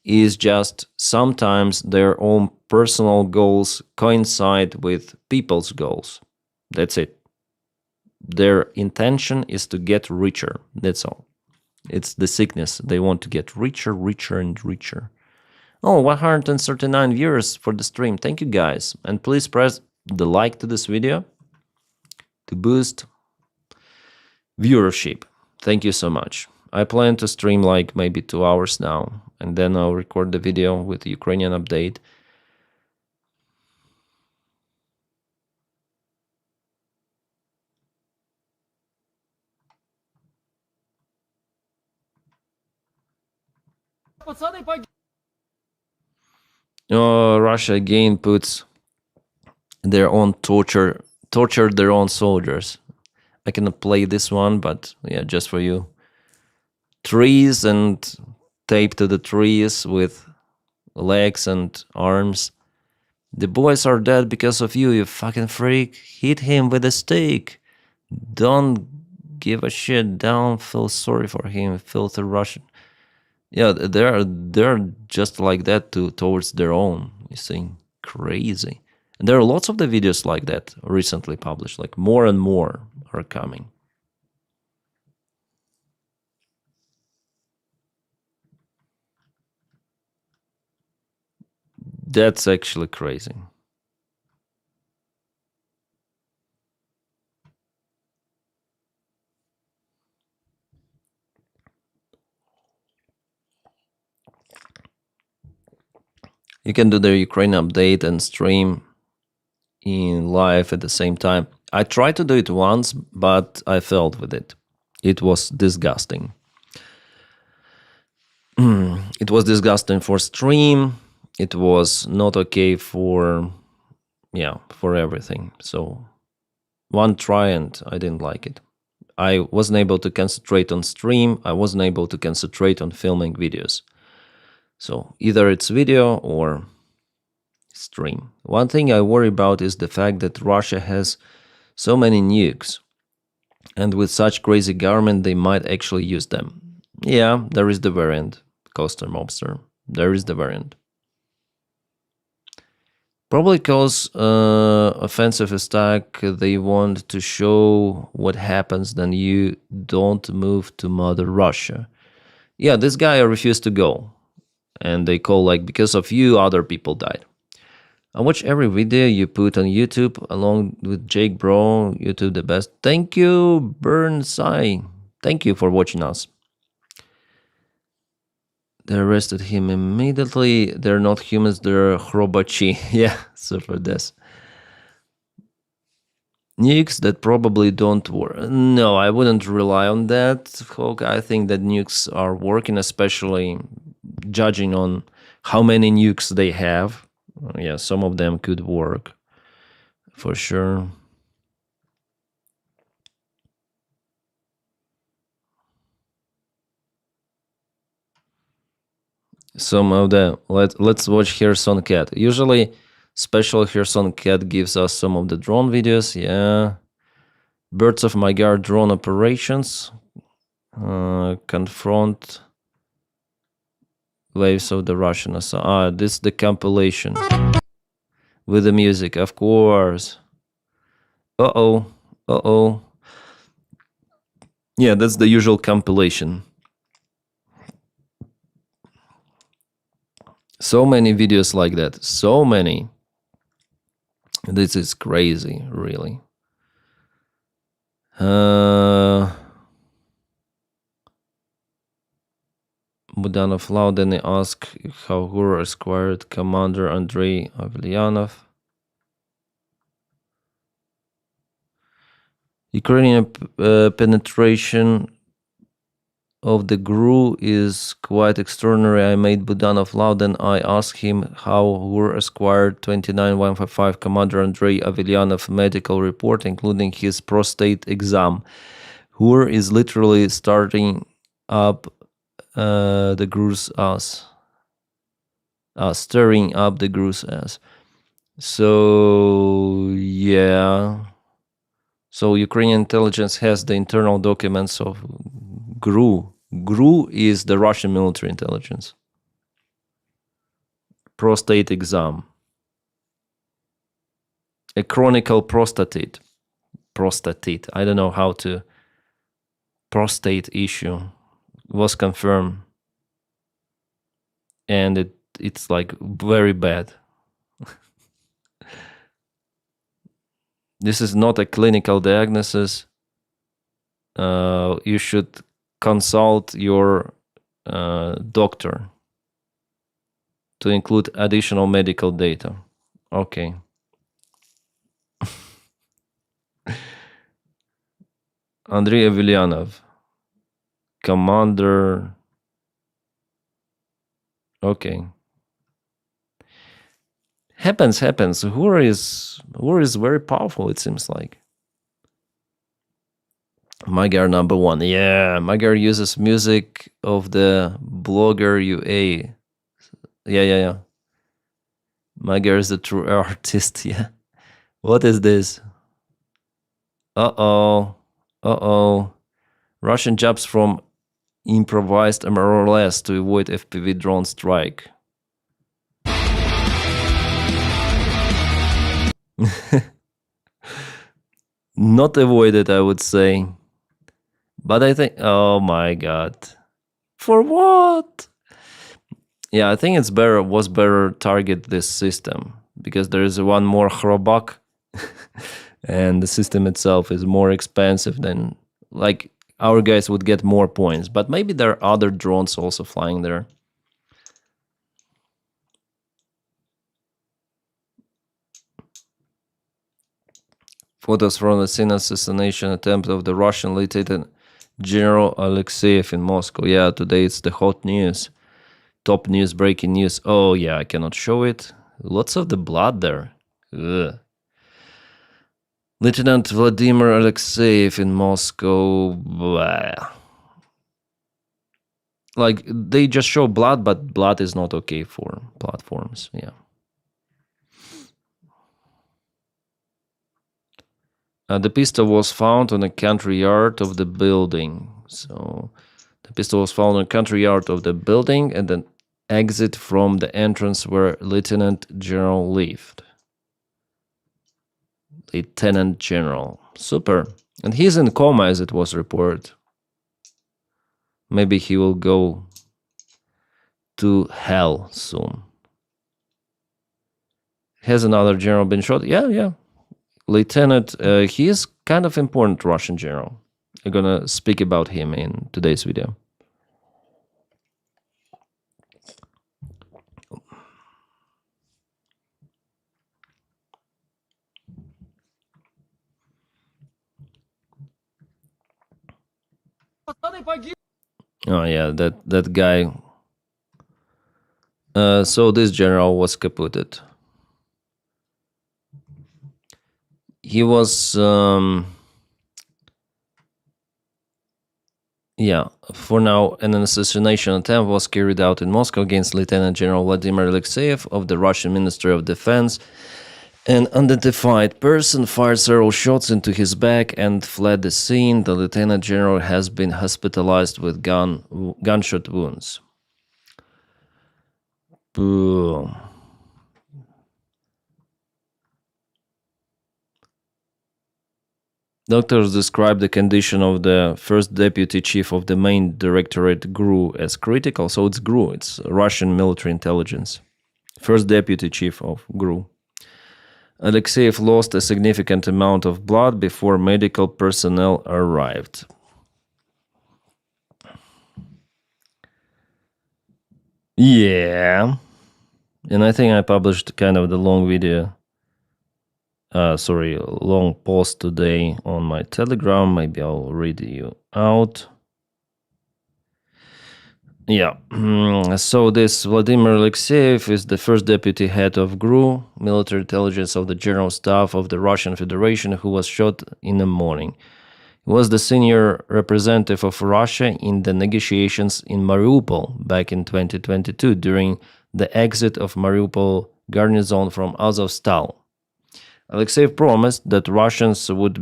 A: is just sometimes their own personal goals coincide with people's goals. That's it. Their intention is to get richer. That's all. It's the sickness. They want to get richer, richer, and richer. Oh, 139 viewers for the stream. Thank you, guys. And please press the like to this video to boost viewership. Thank you so much. I plan to stream like maybe 2 hours now, and then I'll record the video with the Ukrainian update. Russia again puts their own torture their own soldiers. I cannot play this one, but yeah, just for you. Trees and tape to the trees with legs and arms. The boys are dead because of you, you fucking freak. Hit him with a stick. Don't give a shit. Don't feel sorry for him, filthy Russian. Yeah, they're just like that towards their own. You see, crazy. And there are lots of the videos like that recently published. Like more and more are coming. That's actually crazy. You can do the Ukraine update and stream in live at the same time. I tried to do it once, but I failed with it. It was disgusting. It was disgusting for stream. It was not okay for everything. So one try and I didn't like it. I wasn't able to concentrate on stream. I wasn't able to concentrate on filming videos. So either it's video or stream. One thing I worry about is the fact that Russia has so many nukes, and with such crazy government, they might actually use them. Yeah, there is the variant, Coaster Mobster. There is the variant. Probably because offensive attack, they want to show what happens when you don't move to Mother Russia. Yeah, this guy refused to go. And they call like, because of you, other people died. I watch every video you put on YouTube along with Jake Bro. YouTube the best. Thank you, Burnside. Thank you for watching us. They arrested him immediately. They're not humans, they're Hrobachi. Yeah, super this. Nukes that probably don't work. No, I wouldn't rely on that, Hawk. I think that nukes are working, especially judging on how many nukes they have. Yeah, some of them could work for sure. Some of them. Let's watch Kherson Cat. Usually, special Kherson Cat gives us some of the drone videos. Yeah, Birds of Magyar drone operations. Confront waves of the Russian assault. This is the compilation with the music, of course. Uh-oh. Yeah, that's the usual compilation. So many videos like that. So many. This is crazy, really. Budanov Laudeny asked how Hur acquired Commander Andrei Avelyanov. Ukrainian penetration of the GRU is quite extraordinary. I made Budanov loud and I asked him how Hur acquired 29155 Commander Andrei Avelyanov medical report, including his prostate exam. Hur is literally starting up the GRU's ass. Stirring up the GRU's ass. So, yeah. So Ukrainian intelligence has the internal documents of GRU. GRU is the Russian military intelligence. Prostate exam. A chronicle prostatite. Prostatite. I don't know how to. Prostate issue was confirmed. And it's like very bad. This is not a clinical diagnosis. You should consult your doctor to include additional medical data. Okay. Andrei Avelyanov, commander. Okay. Happens. Hur is very powerful, it seems like. Magyar number one. Yeah, Magyar uses music of the blogger UA. Yeah. Magyar is the true artist, yeah. What is this? Uh-oh. Russian jobs from improvised MRLS to avoid FPV drone strike. Not avoided, I would say. But I think, oh my god. For what? Yeah, I think was better target this system, because there is one more Chrobak and the system itself is more expensive than, like, our guys would get more points. But maybe there are other drones also flying there. Photos from the scene assassination attempt of the Russian Lieutenant General Alexeyev in Moscow. Yeah, today it's the hot news. Top news, breaking news. Oh yeah, I cannot show it. Lots of the blood there. Ugh. Lieutenant Vladimir Alexeyev in Moscow. Blah. Like, they just show blood, but blood is not okay for platforms. Yeah. The pistol was found on a country yard of the building. So the pistol was found on a country yard of the building and an exit from the entrance where Lieutenant General lived. Lieutenant General. Super. And he's in coma, as it was reported. Maybe he will go to hell soon. Has another general been shot? Yeah. Lieutenant, he is kind of important Russian general. I'm gonna speak about him in today's video. Oh yeah, that guy. So this general was caputed. He was, yeah, for now, an assassination attempt was carried out in Moscow against Lieutenant General Vladimir Alexeyev of the Russian Ministry of Defense. An unidentified person fired several shots into his back and fled the scene. The Lieutenant General has been hospitalized with gunshot wounds. Boom. Doctors describe the condition of the first deputy chief of the main directorate GRU as critical. So it's GRU, it's Russian military intelligence. First deputy chief of GRU. Alexeyev lost a significant amount of blood before medical personnel arrived. Yeah. And I think I published kind of the long video. Long post today on my Telegram. Maybe I'll read you out. Yeah. So this Vladimir Alexeyev is the first deputy head of GRU, military intelligence of the General Staff of the Russian Federation, who was shot in the morning. He was the senior representative of Russia in the negotiations in Mariupol back in 2022 during the exit of Mariupol garrison from Azovstal. Alexeyev promised that Russians would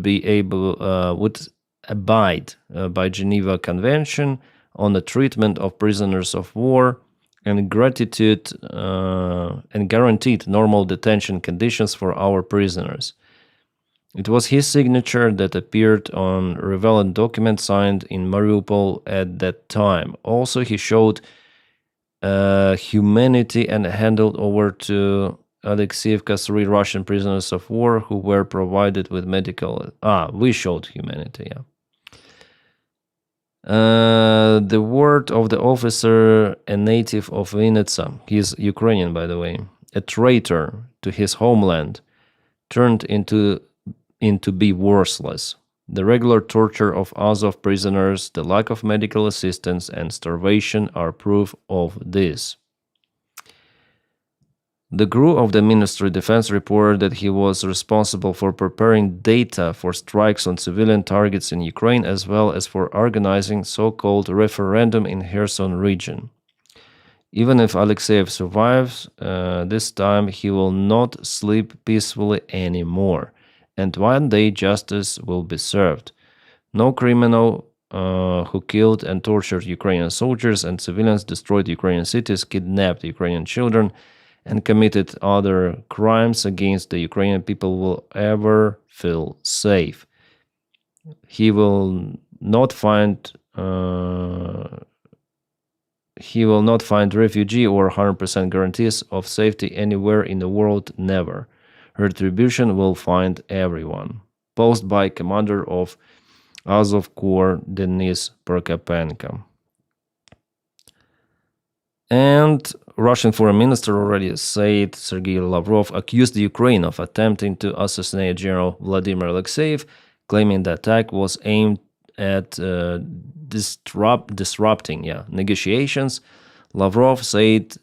A: abide by Geneva Convention on the treatment of prisoners of war and guaranteed normal detention conditions for our prisoners. It was his signature that appeared on relevant document signed in Mariupol at that time. Also, he showed humanity and handed over to Alexeyevka 3 Russian prisoners of war who were provided with medical... we showed humanity, yeah. The word of the officer, a native of Vinnytsia, he's Ukrainian, by the way, a traitor to his homeland, turned into be worthless. The regular torture of Azov prisoners, the lack of medical assistance, and starvation are proof of this. The GRU of the Ministry of Defense reported that he was responsible for preparing data for strikes on civilian targets in Ukraine, as well as for organizing so-called referendum in Kherson region. Even if Alexeyev survives, this time he will not sleep peacefully anymore, and one day justice will be served. No criminal who killed and tortured Ukrainian soldiers and civilians, destroyed Ukrainian cities, kidnapped Ukrainian children, and committed other crimes against the Ukrainian people will ever feel safe. He will not find refugee or 100% guarantees of safety anywhere in the world, never. Retribution will find everyone. Post by Commander of Azov Corps Denys Prokopenko. And Russian Foreign Minister already said Sergei Lavrov accused Ukraine of attempting to assassinate General Vladimir Alexeyev, claiming the attack was aimed at disrupting negotiations. Lavrov said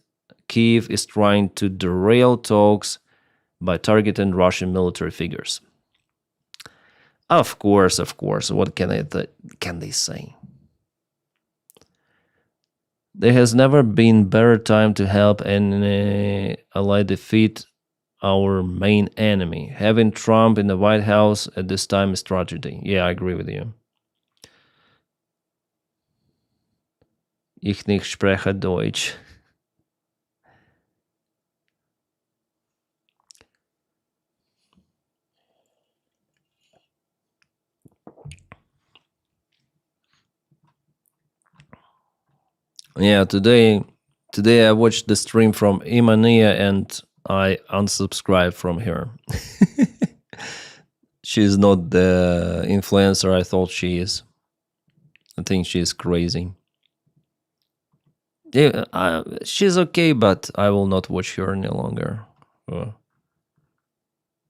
A: Kyiv is trying to derail talks by targeting Russian military figures. Of course. What can they say? There has never been better time to help an ally defeat our main enemy. Having Trump in the White House at this time is tragedy. Yeah, I agree with you. Ich nicht spreche Deutsch. Yeah, today I watched the stream from Imania and I unsubscribed from her. She's not the influencer I thought she is. I think she's crazy. Yeah, she's okay, but I will not watch her any longer.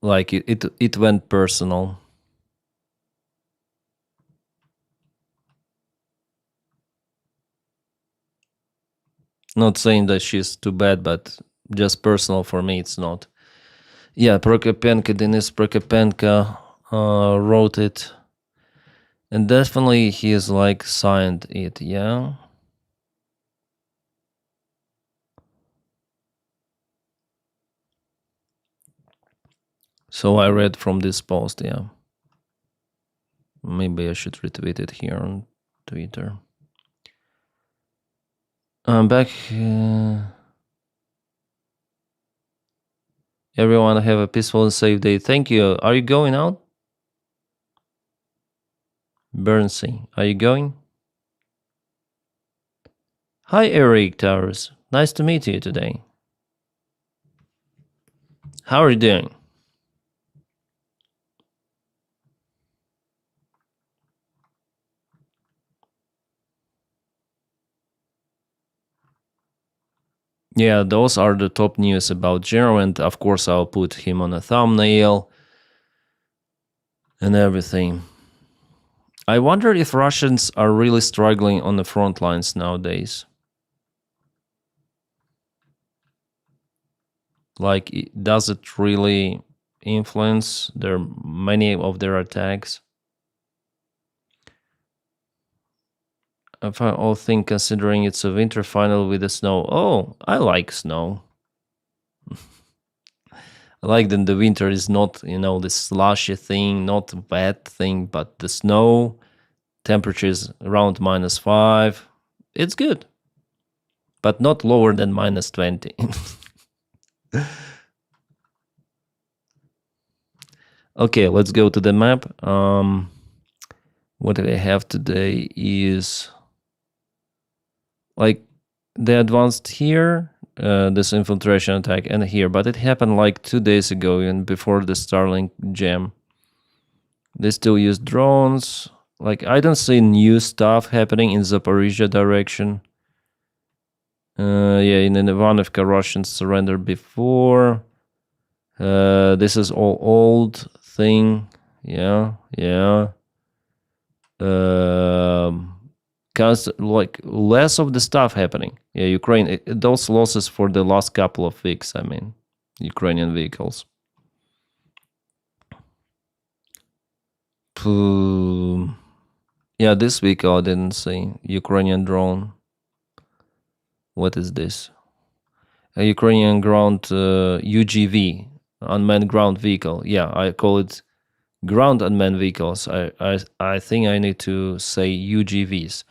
A: Like it went personal. Not saying that she's too bad, but just personal for me, it's not. Yeah, Prokopenko, Denys Prokopenko wrote it. And definitely he is like signed it, yeah? So I read from this post, yeah. Maybe I should retweet it here on Twitter. I'm back. Everyone have a peaceful and safe day. Thank you. Are you going out? Bernsey, are you going? Hi, Eric Towers. Nice to meet you today. How are you doing? Yeah, those are the top news about General, and of course I'll put him on a thumbnail and everything. I wonder if Russians are really struggling on the front lines nowadays. Like, does it really influence many of their attacks? If I all think, considering it's a winter final with the snow. Oh, I like snow. I like that the winter is not, this slushy thing, not wet thing, but the snow, temperatures around -5. It's good, but not lower than -20. Okay, let's go to the map. What I have today is like they advanced here, this infiltration attack, and here, but it happened like 2 days ago, and before the Starlink jam. They still use drones. Like, I don't see new stuff happening in Zaporizhia direction. Yeah, in Ivanovka, Russians surrendered before. This is all old thing. Yeah. Like less of the stuff happening. Yeah, Ukraine, those losses for the last couple of weeks, I mean, Ukrainian vehicles. Yeah, this week I didn't see Ukrainian drone. What is this? A Ukrainian ground UGV, unmanned ground vehicle. Yeah, I call it Ground unmanned vehicles. I think I need to say UGVs.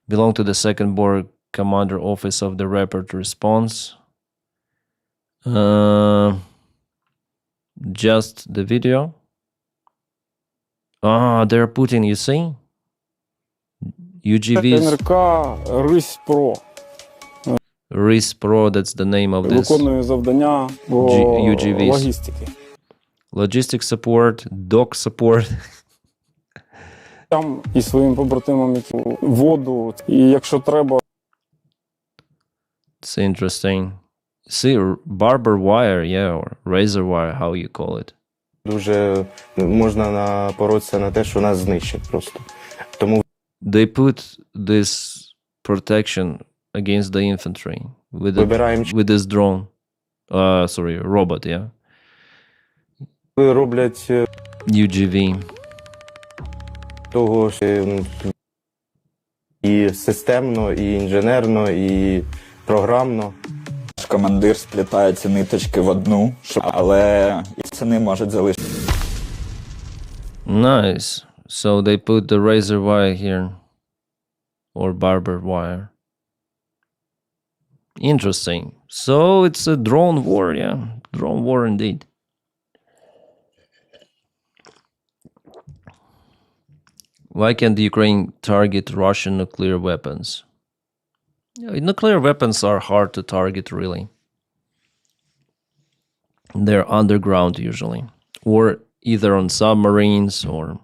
A: Belong to the second board commander office of the rapid response. Just the video. They're putting, you see? UGVs.
C: НРК Рись Про
A: RIS Pro, that's the name of this.
C: виконує завдання по
A: UGVs.
C: логістики.
A: Logistic support, dock support.
C: Там і своїм побратимам, які воду, і якщо треба.
A: It's interesting. See, barber wire, yeah, or razor wire, how you call it.
D: Дуже можна напоротися на те, що нас знищать просто. Тому
A: They put this protection against the infantry with this drone. Sorry, robot, yeah.
D: роблять
A: UGV.
D: того ж і системно, і інженерно, і програмно.
E: Командир сплітає ці ниточки в одну, але і це не можуть залишити.
A: Nice. So they put the razor wire here. Or barber wire. Interesting. So it's a drone war, yeah. Drone war indeed. Why can't Ukraine target Russian nuclear weapons? Nuclear weapons are hard to target, really. They're underground usually, or either on submarines, or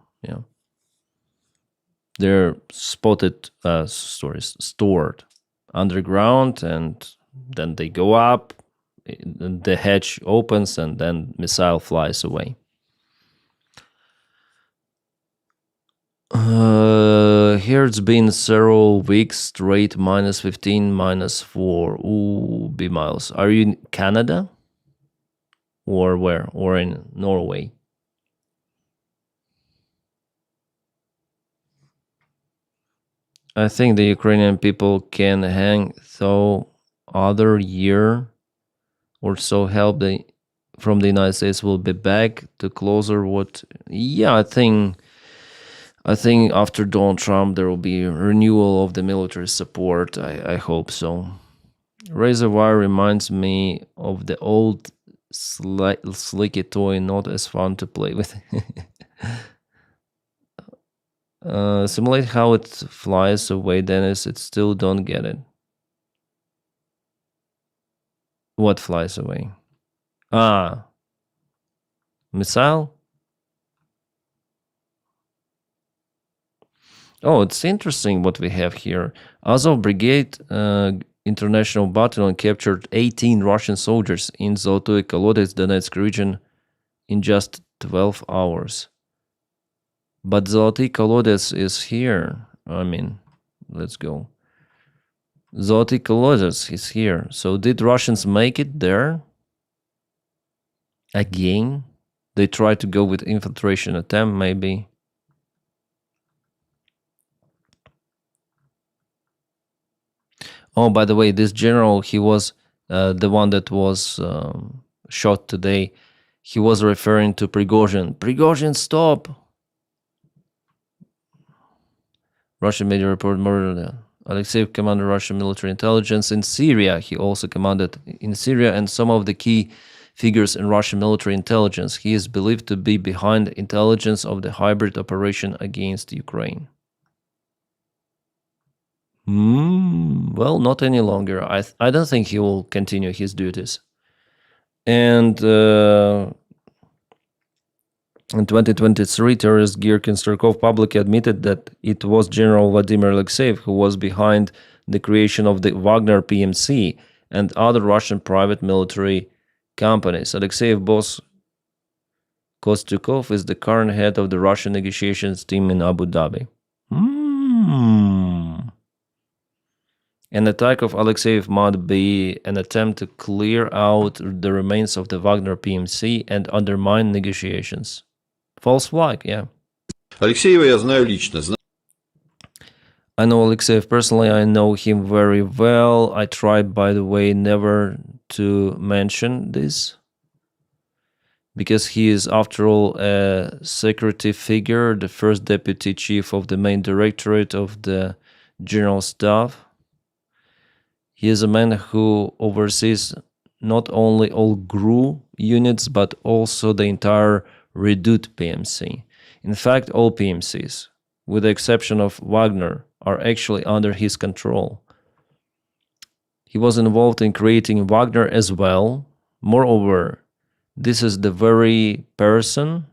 A: they're stored underground, and then they go up, the hatch opens, and then missile flies away. Here it's been several weeks straight, -15, -4. Ooh, B miles. Are you in Canada? Or where? Or in Norway? I think the Ukrainian people can hang though other year or so. Help from the United States will be back to closer what. Yeah, I think after Donald Trump there will be a renewal of the military support. I hope so. Razor wire reminds me of the old slicky toy, not as fun to play with. Simulate how it flies away, Dennis. It still don't get it. What flies away? Missile? Oh, it's interesting what we have here. Azov Brigade International Battalion captured 18 Russian soldiers in Zolotoy Kolodets, Donetsk region in just 12 hours. But Zoloty Kolodets is here. I mean, let's go. Zoloty Kolodets is here. So did Russians make it there? Again? They tried to go with infiltration attempt, maybe. Oh, by the way, this general, he was the one that was shot today. He was referring to Prigozhin. Prigozhin, stop! Russian media report murder. Alexeyev commanded Russian military intelligence in Syria. He also commanded in Syria and some of the key figures in Russian military intelligence. He is believed to be behind intelligence of the hybrid operation against Ukraine. Well, not any longer. I don't think he will continue his duties. And in 2023, terrorist Girkin Starkov publicly admitted that it was General Vladimir Alexeyev who was behind the creation of the Wagner PMC and other Russian private military companies. Alexeyev boss Kostukov is the current head of the Russian negotiations team in Abu Dhabi. An attack of Alexeyev might be an attempt to clear out the remains of the Wagner PMC and undermine negotiations. False flag, yeah.
F: Алексеева я знаю лично.
A: I know Alexeyev personally. I know him very well. I tried, by the way, never to mention this. because he is, after all, a secretive figure, the first deputy chief of the main directorate of the general staff. He is a man who oversees not only all GRU units, but also the entire Redoute PMC. In fact, all PMCs, with the exception of Wagner, are actually under his control. He was involved in creating Wagner as well. Moreover, this is the very person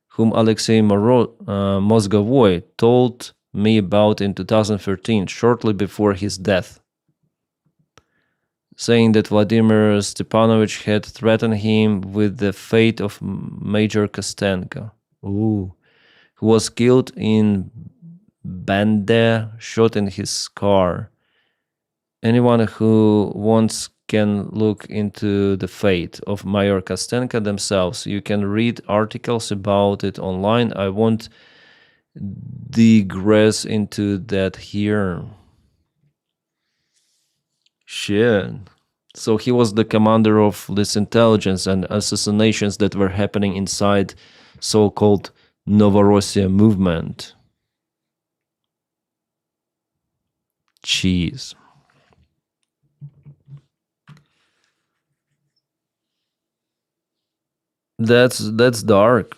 A: whom Alexei Mozgovoi told me about in 2013, shortly before his death, saying that Vladimir Stepanovich had threatened him with the fate of Major Kostenko, who was killed in Bande, shot in his car. Anyone who wants can look into the fate of Major Kostenko themselves. You can read articles about it online. I won't digress into that here. Shit. So he was the commander of this intelligence and assassinations that were happening inside so-called Novorossiya movement. Jeez. That's dark.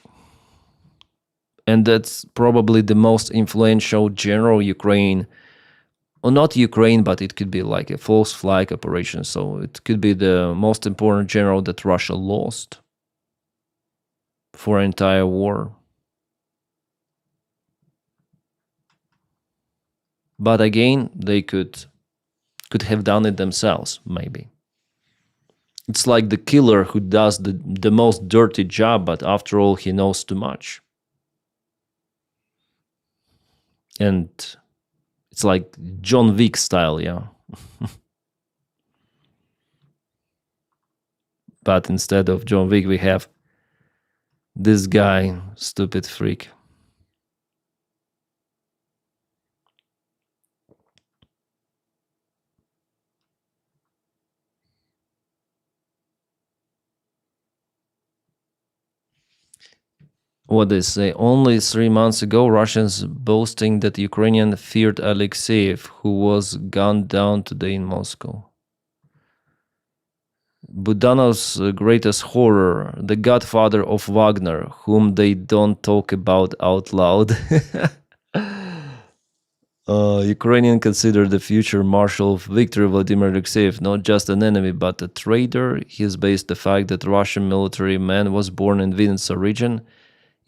A: And that's probably the most influential general Ukraine, or not Ukraine, but it could be like a false flag operation. So it could be the most important general that Russia lost for an entire war. But again, they could have done it themselves, maybe. It's like the killer who does the most dirty job, but after all, he knows too much. And it's like John Wick style, yeah. But instead of John Wick, we have this guy, stupid freak. What they say, only 3 months ago, Russians boasting that Ukrainian feared Alexeyev, who was gunned down today in Moscow. Budanov's greatest horror, the godfather of Wagner, whom they don't talk about out loud. Ukrainian consider the future Marshal of Victor Vladimir Alexeyev not just an enemy, but a traitor. He has based the fact that Russian military man was born in Vinnytsia region.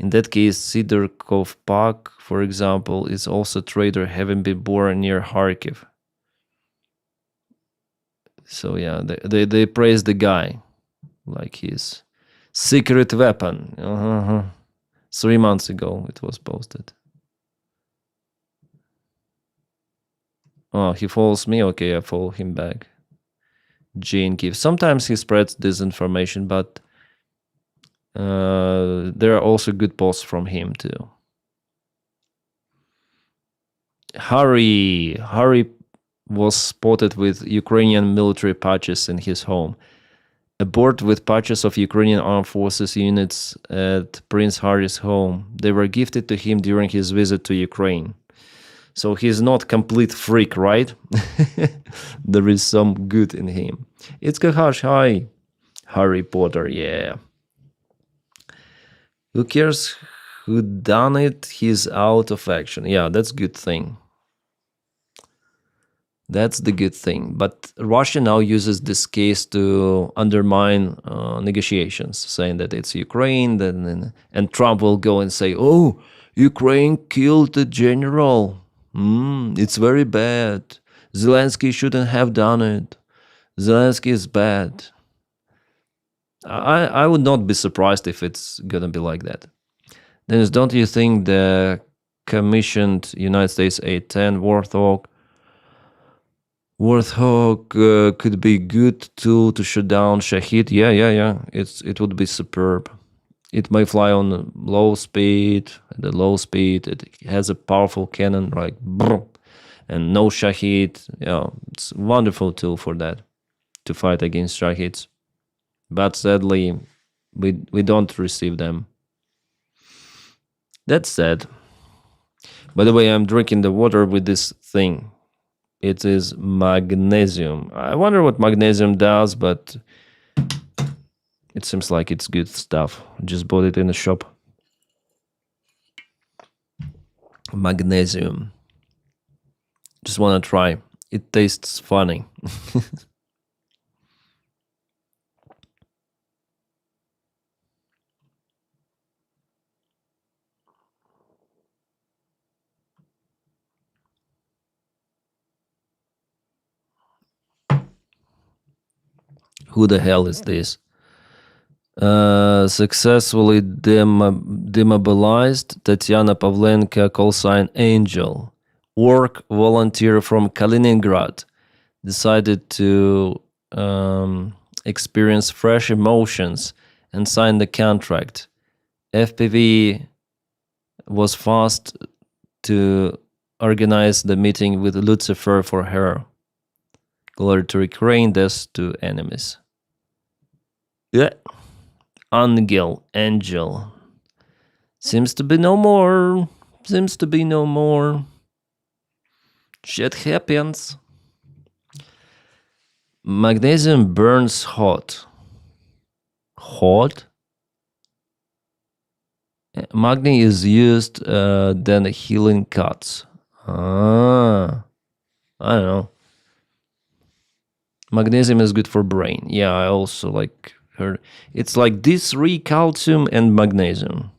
A: In that case, Sidorkov Pak, for example, is also a traitor, having been born near Kharkiv. So yeah, they praise the guy like his secret weapon. 3 months ago it was posted. Oh, he follows me? Okay, I follow him back. Gene Kiev. Sometimes he spreads disinformation, but there are also good posts from him too. Harry was spotted with Ukrainian military patches in his home. A board with patches of Ukrainian armed forces units at Prince Harry's home. They were gifted to him during his visit to Ukraine. So he's not complete freak, right? There is some good in him. It's Kahash, hi. Harry Potter, yeah. Who cares who done it? He's out of action. Yeah, that's a good thing. That's the good thing. But Russia now uses this case to undermine negotiations, saying that it's Ukraine, and Trump will go and say, oh, Ukraine killed the general. It's very bad. Zelensky shouldn't have done it. Zelensky is bad. I would not be surprised if it's going to be like that. Dennis, don't you think the commissioned United States A-10 Warthog could be good tool to shoot down Shahid? Yeah. It would be superb. It may fly on low speed. At the low speed, it has a powerful cannon, like and no Shahid. Yeah, it's a wonderful tool for that, to fight against Shahids. But sadly, We don't receive them. That's sad. By the way, I'm drinking the water with this thing. It is magnesium. I wonder what magnesium does, but it seems like it's good stuff. Just bought it in the shop. Magnesium. Just want to try. It tastes funny. Who the hell is this? Successfully demobilized. Tatiana Pavlenka, call sign Angel. Work volunteer from Kaliningrad. Decided to experience fresh emotions and sign the contract. FPV was fast to organize the meeting with Lucifer for her. Glory to Ukraine, death to enemies. Yeah. Angel. Seems to be no more. Shit happens. Magnesium burns hot. Hot? Magni is used then healing cuts. I don't know. Magnesium is good for brain. Yeah, I also heard. It's like D3 calcium and magnesium.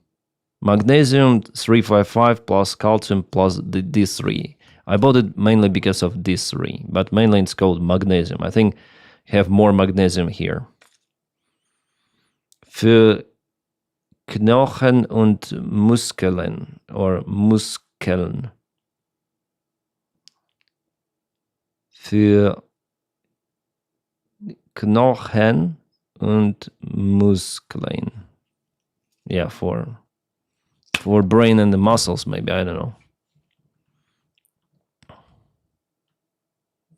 A: Magnesium 355 plus calcium plus the D3. I bought it mainly because of D3, but mainly it's called magnesium. I think you have more magnesium here. Für Knochen und Muskeln or Muskeln. Für Knochen und Muskeln. Yeah, for brain and the muscles, maybe, I don't know.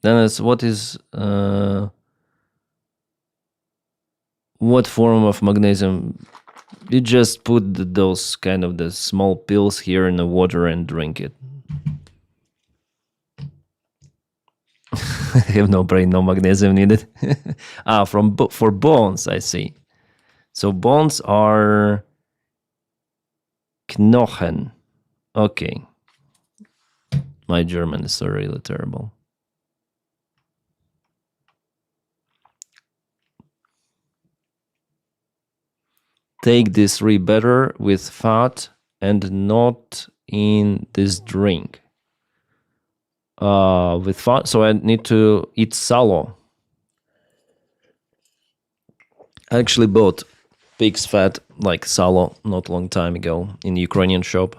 A: Then it's what form of magnesium? You just put those kind of the small pills here in the water and drink it. I have no brain, no magnesium needed. For bones, I see. So bones are Knochen. Okay. My German is so really terrible. Take this better with fat and not in this drink. With fat, so I need to eat salo. I actually bought pig's fat, like salo, not long time ago in the Ukrainian shop.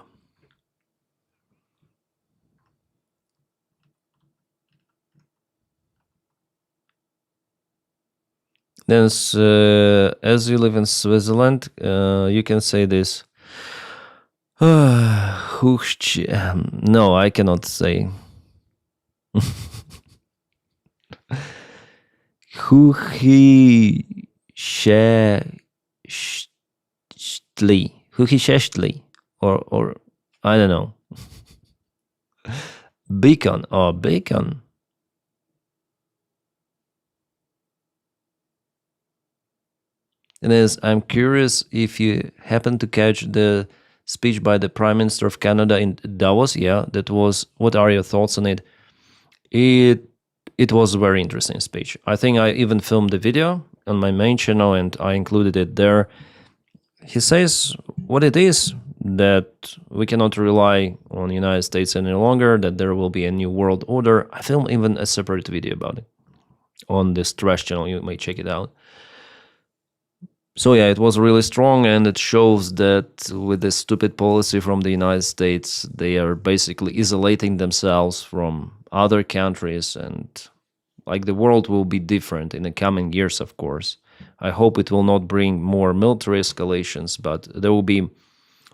A: Then, as you live in Switzerland, you can say this. No, I cannot say. Huchishechtli, or I don't know. Bacon, bacon. And I'm curious if you happen to catch the speech by the Prime Minister of Canada in Davos. Yeah, that was. What are your thoughts on it? It was a very interesting speech. I think I even filmed the video on my main channel and I included it there. He says what it is, that we cannot rely on the United States any longer, that there will be a new world order. I filmed even a separate video about it on this trash channel. You may check it out. So yeah, it was really strong, and it shows that with this stupid policy from the United States, they are basically isolating themselves from other countries, and like the world will be different in the coming years, of course. I hope it will not bring more military escalations, but there will be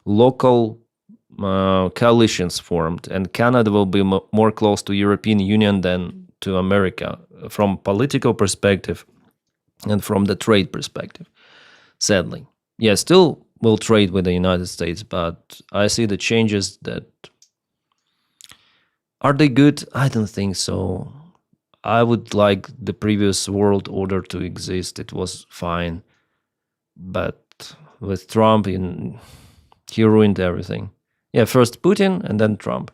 A: local coalitions formed, and Canada will be more close to European Union than to America from political perspective and from the trade perspective. Sadly. yeah, still will trade with the United States, but I see the changes that are they good? I don't think so. I would like the previous world order to exist. It was fine, but with Trump, he ruined everything. Yeah, first Putin and then Trump.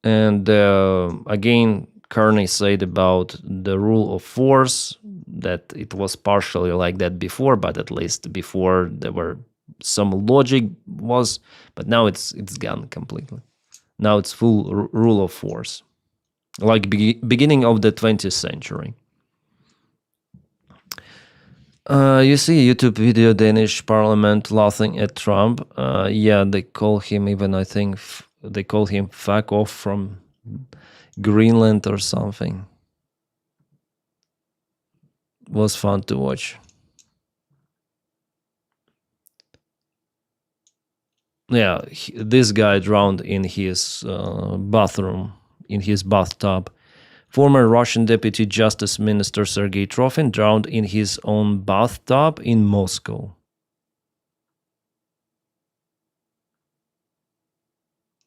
A: And again, Carney said about the rule of force that it was partially like that before, but at least before there were some logic was, but now it's gone completely. Now it's full rule of force, like beginning of the 20th century. You see a YouTube video, Danish parliament laughing at Trump. Yeah, they call him even, I think, they call him fuck off from Greenland or something. It was fun to watch. Yeah, this guy drowned in his bathroom, in his bathtub. Former Russian Deputy Justice Minister Sergei Trofin drowned in his own bathtub in Moscow.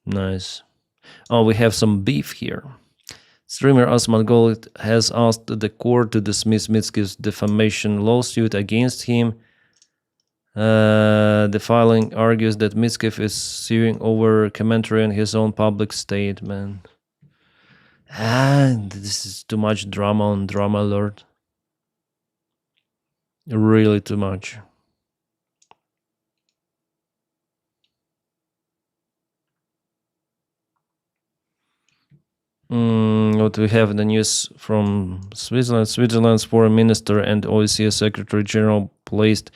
A: Nice. Oh, we have some beef here. Streamer Osman Golit has asked the court to dismiss Mitski's defamation lawsuit against him. The filing argues that Mitskiv is suing over commentary on his own public statement. This is too much drama on Drama Alert. Really too much. What we have in the news from Switzerland. Switzerland's foreign minister and OSCE Secretary General placed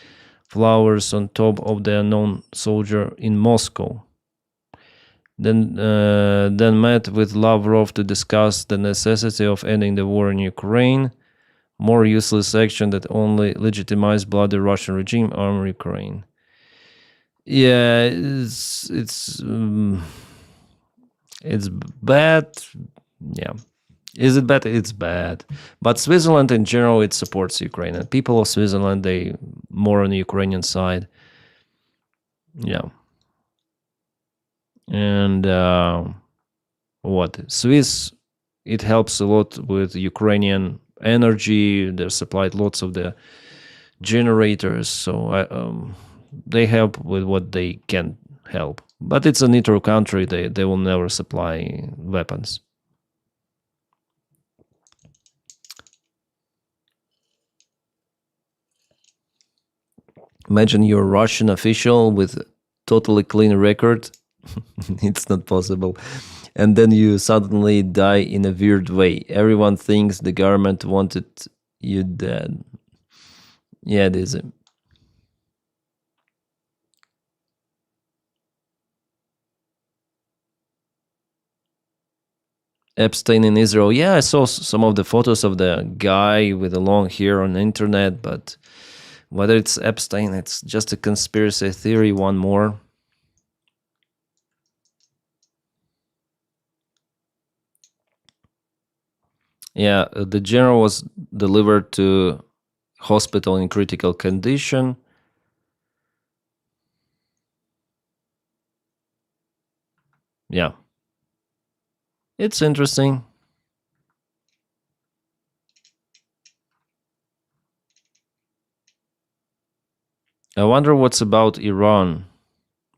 A: flowers on top of the unknown soldier in Moscow. Then met with Lavrov to discuss the necessity of ending the war in Ukraine. More useless action that only legitimizes bloody Russian regime arm Ukraine. Yeah, it's bad. Yeah. Is it bad? It's bad. But Switzerland in general, it supports Ukraine. And people of Switzerland, they more on the Ukrainian side. Yeah. And Swiss, it helps a lot with Ukrainian energy. They're supplied lots of the generators. So they help with what they can help. But it's a neutral country. They will never supply weapons. Imagine you're a Russian official with totally clean record. It's not possible. And then you suddenly die in a weird way. Everyone thinks the government wanted you dead. Yeah, it is. Epstein in Israel. Yeah, I saw some of the photos of the guy with the long hair on the internet, but whether it's Epstein, it's just a conspiracy theory, one more. Yeah, the general was delivered to hospital in critical condition. Yeah. It's interesting. I wonder what's about Iran.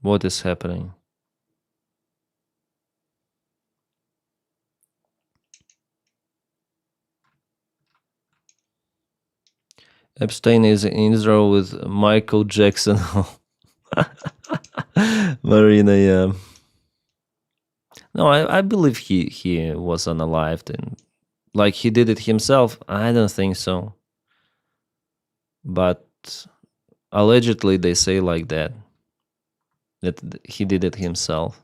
A: What is happening? Epstein is in Israel with Michael Jackson. Marina, yeah. No, I believe he was unalived, and like he did it himself. I don't think so. But allegedly, they say like that he did it himself.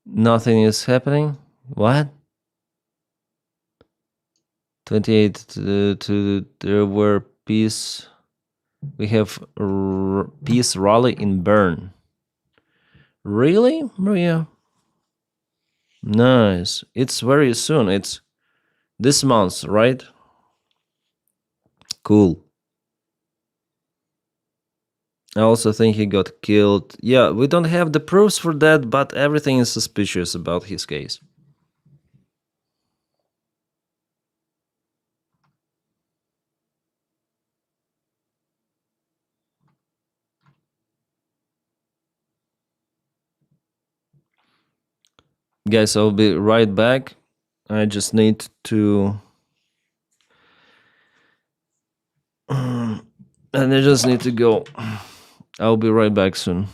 A: Nothing is happening. What? 28 to there were peace We have peace rally in Bern. Really, Maria? Nice. It's very soon. It's this month, right? Cool. I also think he got killed. Yeah, we don't have the proofs for that, but everything is suspicious about his case. Guys, I'll be right back. I just need to... and I just need to go. I'll be right back soon.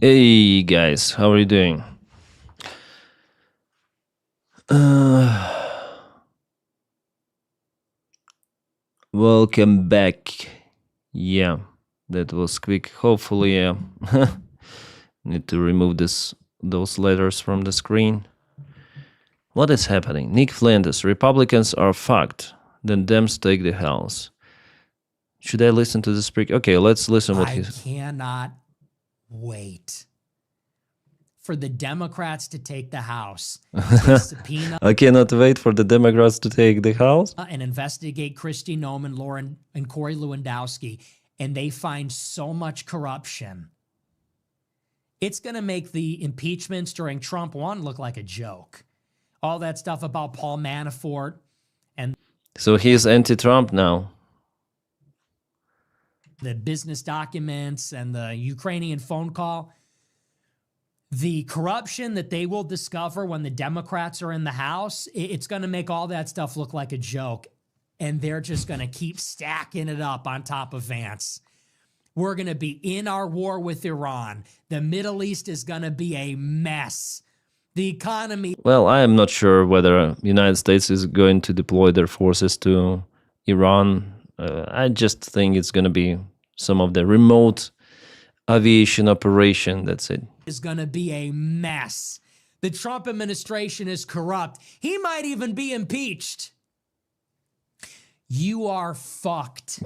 A: Hey guys, how are you doing? Welcome back. Yeah, that was quick. Hopefully, need to remove those letters from the screen. What is happening? Nick Flanders, Republicans are fucked. Then Dems take the House. Should I listen to the speaker? Okay, let's listen what
G: I
A: he's...
G: cannot wait for the Democrats to take the House, to subpoena
A: I cannot wait for the Democrats to take the House.
G: and investigate Kristi Noem, Lauren, and Corey Lewandowski, and they find so much corruption. It's going to make the impeachments during Trump 1 look like a joke. All that stuff about Paul Manafort and
A: So he's anti-Trump now.
G: the business documents and the Ukrainian phone call. The corruption that they will discover when the Democrats are in the House, it's going to make all that stuff look like a joke. And they're just going to keep stacking it up on top of Vance. We're going to be in our war with Iran. The Middle East is going to be a mess. The economy...
A: Well, I am not sure whether the United States is going to deploy their forces to Iran. I just think it's going to be some of the remote aviation operation, that's it.
G: Is going to be a mess. The Trump administration is corrupt. He might even be impeached. You are fucked.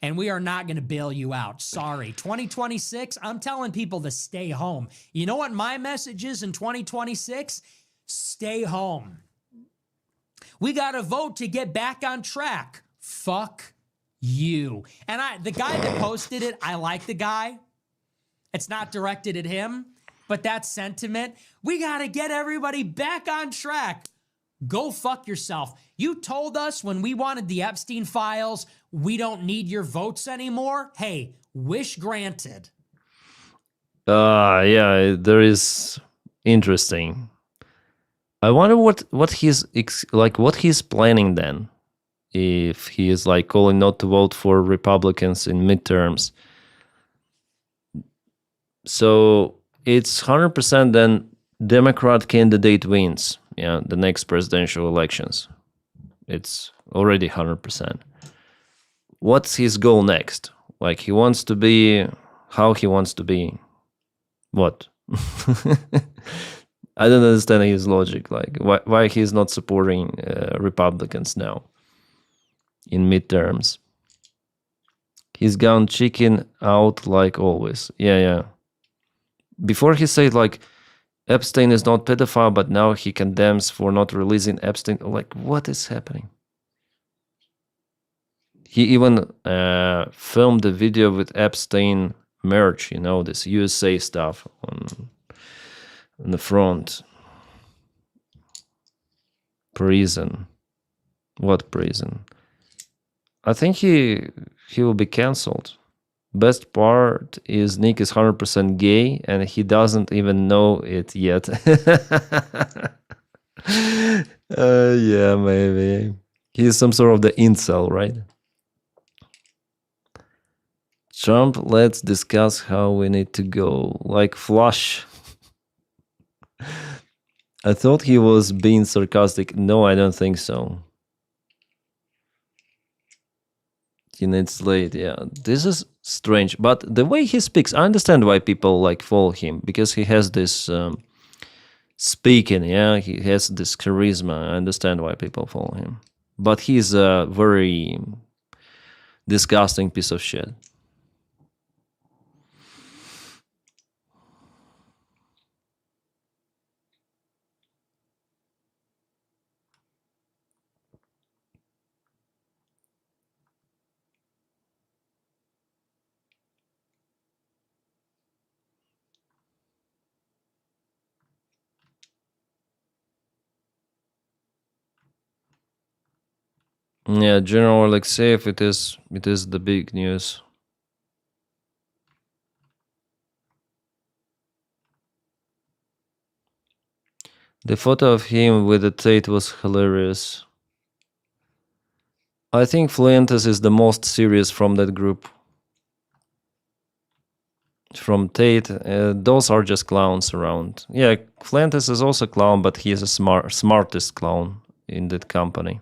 G: And we are not going to bail you out. Sorry. 2026, I'm telling people to stay home. You know what my message is in 2026? Stay home. We got to vote to get back on track. Fuck you. And the guy that posted it, I like the guy. It's not directed at him. but that sentiment, we got to get everybody back on track. Go fuck yourself. You told us when we wanted the Epstein files, we don't need your votes anymore. Hey, wish granted.
A: Yeah, there is interesting. I wonder what he's what he's planning then. If he is like calling not to vote for Republicans in midterms. So it's 100% then Democrat candidate wins. Yeah, the next presidential elections. It's already 100%. What's his goal next? Like he wants to be, how he wants to be, what? I don't understand his logic. Like why he's not supporting Republicans now in midterms. He's gone chicken out like always. Yeah. Before he said like Epstein is not pedophile, but now he condemns for not releasing Epstein. Like, what is happening? He even filmed a video with Epstein merch, you know, this USA stuff on the front. Prison. What prison? I think he will be cancelled. Best part is Nick is 100% gay and he doesn't even know it yet. Yeah, maybe. He's some sort of the incel, right? Trump, let's discuss how we need to go. Like Flush. I thought he was being sarcastic. No, I don't think so. It's late, yeah. This is strange, but the way he speaks, I understand why people like follow him, because he has this speaking, yeah, he has this charisma. I understand why people follow him, but he's a very disgusting piece of shit. Yeah, General Alexeyev, it is the big news. The photo of him with the Tate was hilarious. I think Fuentes is the most serious from that group. From Tate, those are just clowns around. Yeah, Fuentes is also a clown, but he is a smartest clown in that company.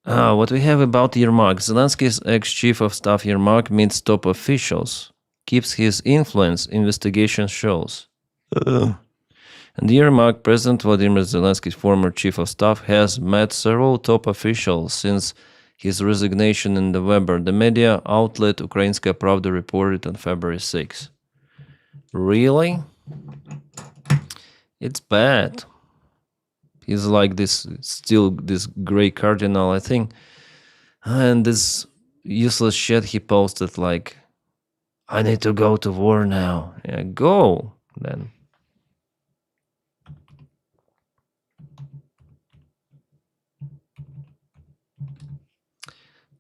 A: What we have about Yermak. Zelensky's ex-chief of staff Yermak meets top officials, keeps his influence, investigation shows. And Yermak, President Vladimir Zelensky's former chief of staff, has met several top officials since his resignation in November. The media outlet Ukrainska Pravda reported on February 6. Really? It's bad. He's like this, still this gray cardinal, I think. And this useless shit he posted like, I need to go to war now. Yeah, go then.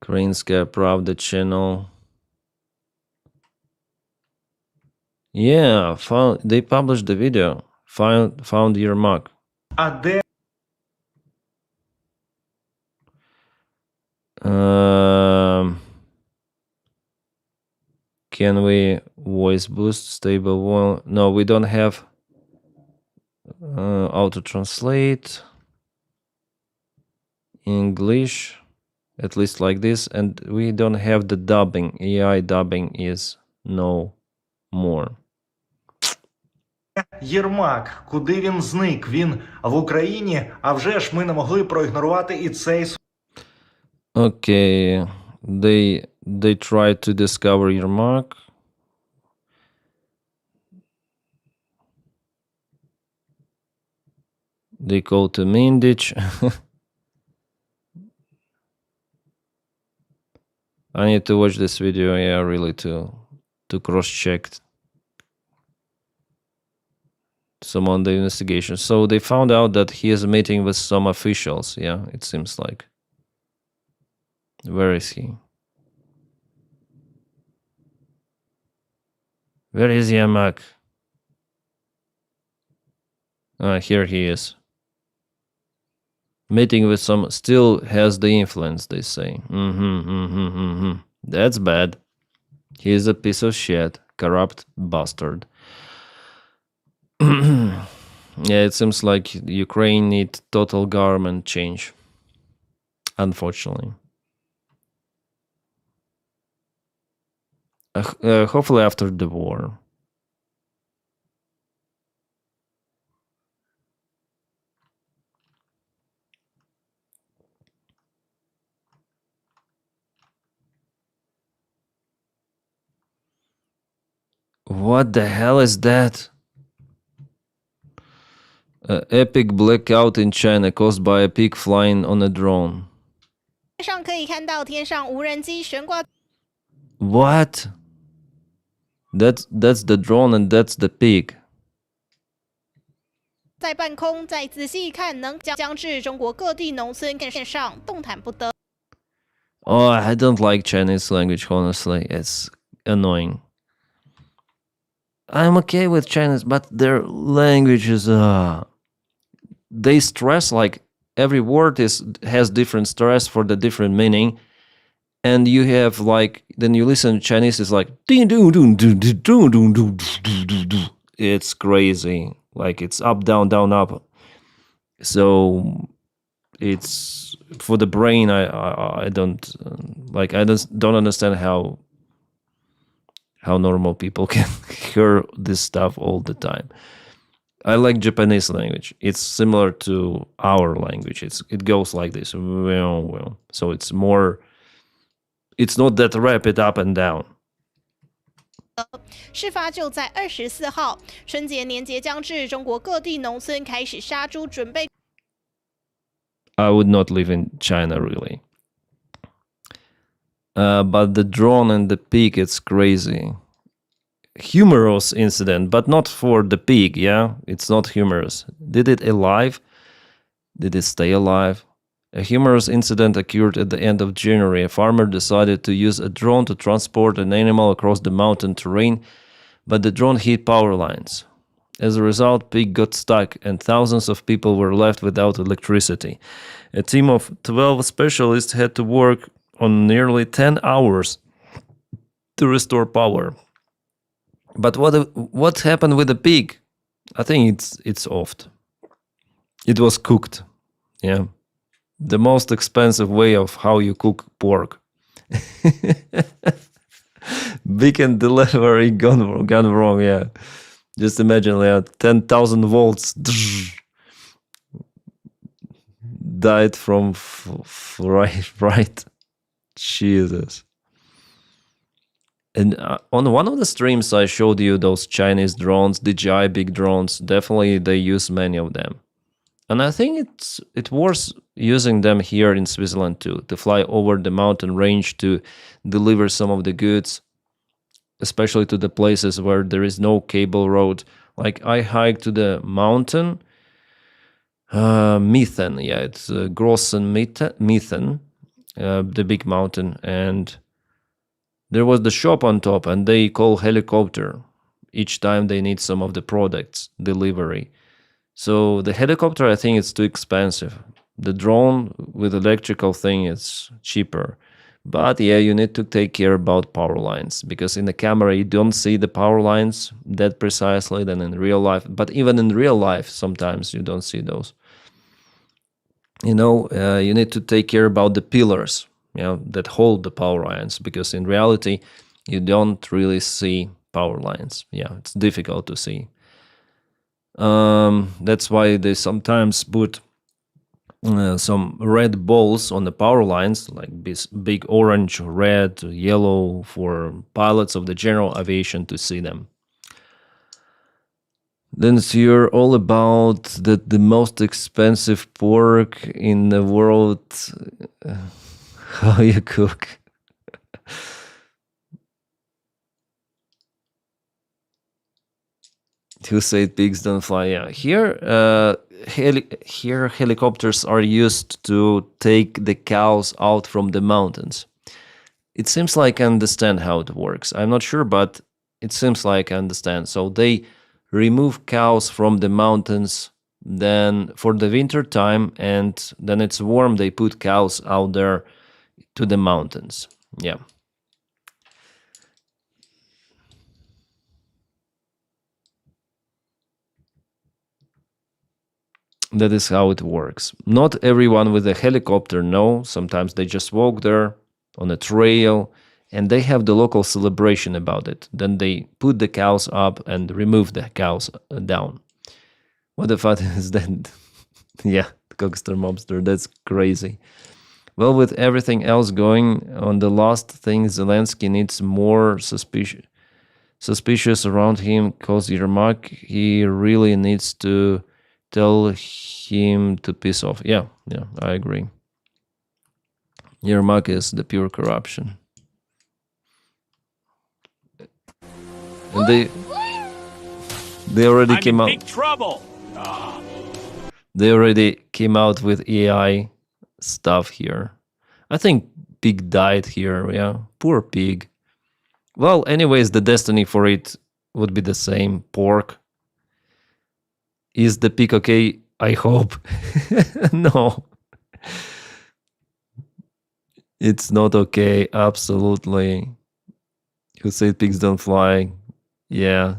A: Ukrainska Pravda channel. Yeah, they published the video. Found your mark. Can we voice boost stable one? No, we don't have auto translate English, at least like this, and we don't have the dubbing. AI dubbing is no more.
H: Єрмак, куди він зник? Він в Україні, а вже ж ми не могли проігнорувати і цей...
A: Okay, they tried to discover Yermak. They go to Mindich. I need to watch this video, yeah, really to cross-check some on the investigation. So they found out that he is meeting with some officials, yeah, it seems like. Where is he? Where is Yamak? Here he is. Meeting with some, still has the influence, they say. That's bad. He is a piece of shit, corrupt bastard. Yeah, it seems like Ukraine need total government change, unfortunately. Hopefully after the war. What the hell is that? Epic blackout in China caused by a pig flying on a drone. What? That's the drone and that's the pig. Oh, I don't like Chinese language, honestly. It's annoying. I'm okay with Chinese, but their language is they stress, like every word has different stress for the different meaning, and you have like, then you listen to Chinese, it's like it's crazy, like it's up down down up. So it's for the brain. I don't like, I just don't understand how normal people can hear this stuff all the time. I like Japanese language. It's similar to our language. It goes like this. So it's more, it's not that rapid up and down.
I: 事发就在24号，春节年节将至，中国各地农村开始杀猪准备。
A: I would not live in China really. But the drone and the pig, it's crazy. Humorous incident, but not for the pig, yeah? It's not humorous. Did it alive? Did it stay alive? A humorous incident occurred at the end of January. A farmer decided to use a drone to transport an animal across the mountain terrain, but the drone hit power lines. As a result, pig got stuck and thousands of people were left without electricity. A team of 12 specialists had to work on nearly 10 hours to restore power. But what happened with the pig? I think it's oft. It was cooked. Yeah. The most expensive way of how you cook pork. Big and delivery gone wrong, yeah. Just imagine, yeah, 10,000 volts died from right. Jesus. And on one of the streams I showed you those Chinese drones, DJI big drones. Definitely they use many of them. And I think it's worth using them here in Switzerland too, to fly over the mountain range to deliver some of the goods, especially to the places where there is no cable road. Like I hiked to the mountain, Methan, yeah, it's Grossen Methan, the big mountain, and there was the shop on top, and they call helicopter each time they need some of the products delivery. So the helicopter, I think it's too expensive. The drone with electrical thing is cheaper. But yeah, you need to take care about power lines, because in the camera you don't see the power lines that precisely than in real life. But even in real life, sometimes you don't see those. You know, you need to take care about the pillars, you know, that hold the power lines, because in reality, you don't really see power lines. Yeah, it's difficult to see. That's why they sometimes put some red balls on the power lines, like this big orange, red, yellow, for pilots of the general aviation to see them. Then so you're all about the most expensive pork in the world, how you cook. Who said pigs don't fly? Yeah, here, here helicopters are used to take the cows out from the mountains. It seems like I understand how it works. I'm not sure, but it seems like I understand. So they remove cows from the mountains then for the winter time, and then it's warm. They put cows out there to the mountains. Yeah. That is how it works. Not everyone with a helicopter, no. Sometimes they just walk there on a trail and they have the local celebration about it. Then they put the cows up and remove the cows down. What the fuck is that? Yeah, Cockster Mobster, that's crazy. Well, with everything else going on, the last thing Zelensky needs more suspicious around him, cause Yermak, he really needs to tell him to piss off. Yeah, I agree. Yermak is the pure corruption. And they already came out. Big trouble. They already came out with AI stuff here. I think pig died here. Yeah, poor pig. Well, anyways, the destiny for it would be the same. Pork. Is the pig okay? I hope. No. It's not okay. Absolutely. Who said pigs don't fly? Yeah.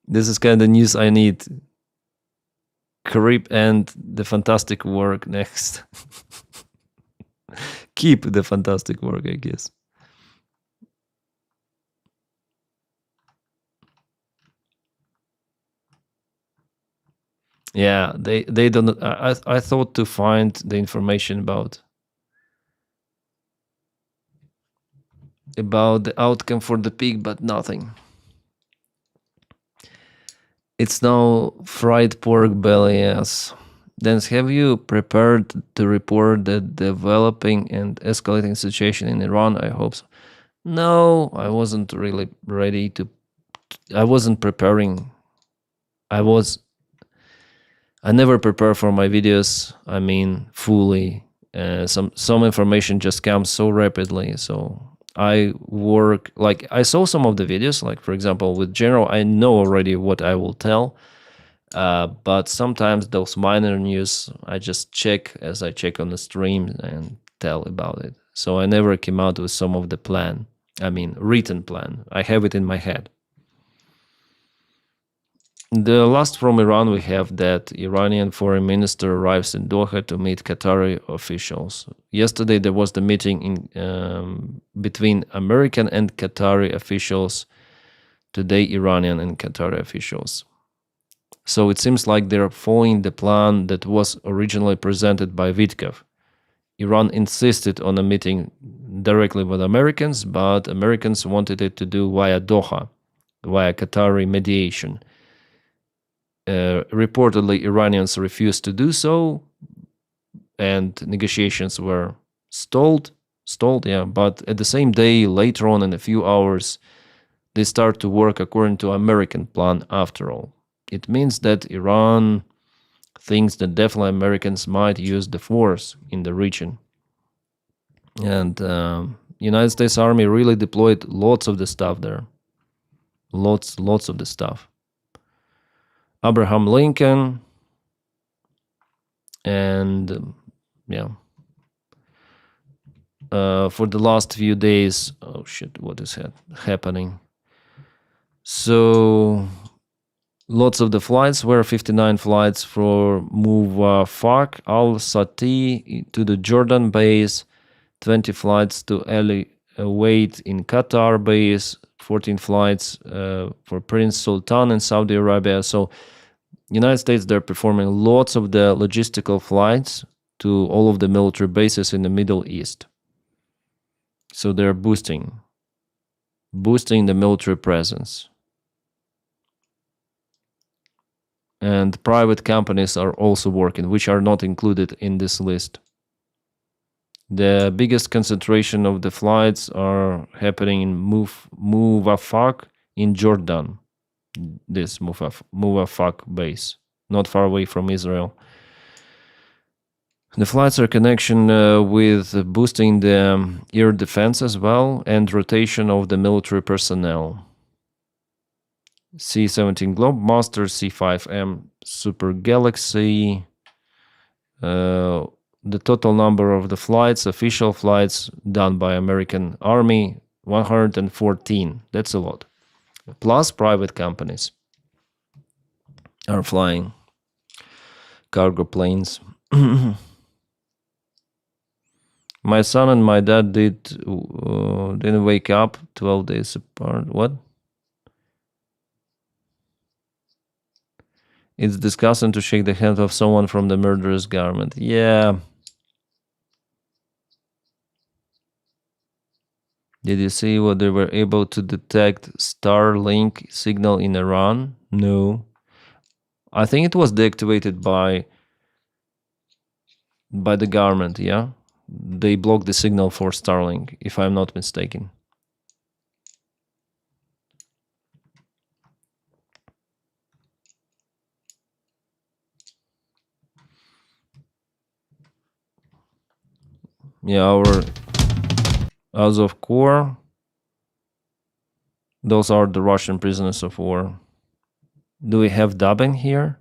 A: This is kind of news I need. Creep and the fantastic work next. Keep the fantastic work, I guess. Yeah, they don't. I thought to find the information about the outcome for the pig, but nothing. It's now fried pork belly, yes. Then have you prepared to report the developing and escalating situation in Iran? I hope so. No, I wasn't really ready to. I wasn't preparing. I never prepare for my videos. I mean, fully. Some information just comes so rapidly. So I work, like I saw some of the videos, like for example with General, I know already what I will tell, but sometimes those minor news I just check as I check on the stream and tell about it. So I never came out with some of the plan, I mean written plan. I have it in my head. The last from Iran, we have that Iranian foreign minister arrives in Doha to meet Qatari officials. Yesterday, there was the meeting between American and Qatari officials. Today, Iranian and Qatari officials. So it seems like they're following the plan that was originally presented by Vitkov. Iran insisted on a meeting directly with Americans, but Americans wanted it to do via Doha, via Qatari mediation. Reportedly, Iranians refused to do so, and negotiations were stalled, yeah, but at the same day, later on in a few hours, they start to work according to American plan after all. It means that Iran thinks that definitely Americans might use the force in the region. And United States Army really deployed lots of the stuff there. Lots of the stuff. Abraham Lincoln, and for the last few days, oh shit, what is happening? So lots of the flights were 59 flights for Mufaq al-Sati to the Jordan base, 20 flights to El Wait in Qatar base, 14 flights for Prince Sultan in Saudi Arabia. So United States, they're performing lots of the logistical flights to all of the military bases in the Middle East. So they're boosting the military presence. And private companies are also working, which are not included in this list. The biggest concentration of the flights are happening in Muvafak in Jordan. This Muvafak base, not far away from Israel. The flights are connection with boosting the air defense as well and rotation of the military personnel. C-17 Globemaster, C-5M Super Galaxy. The total number of the flights, official flights done by American Army, 114. That's a lot. Plus private companies are flying cargo planes. My son and my dad didn't wake up 12 days apart. What? It's disgusting to shake the hand of someone from the murderous government. Yeah. Did you see what they were able to detect Starlink signal in Iran? No. I think it was deactivated by the government, yeah? They blocked the signal for Starlink, if I'm not mistaken. Yeah, our Azov Corps. Those are the Russian prisoners of war. Do we have dubbing here?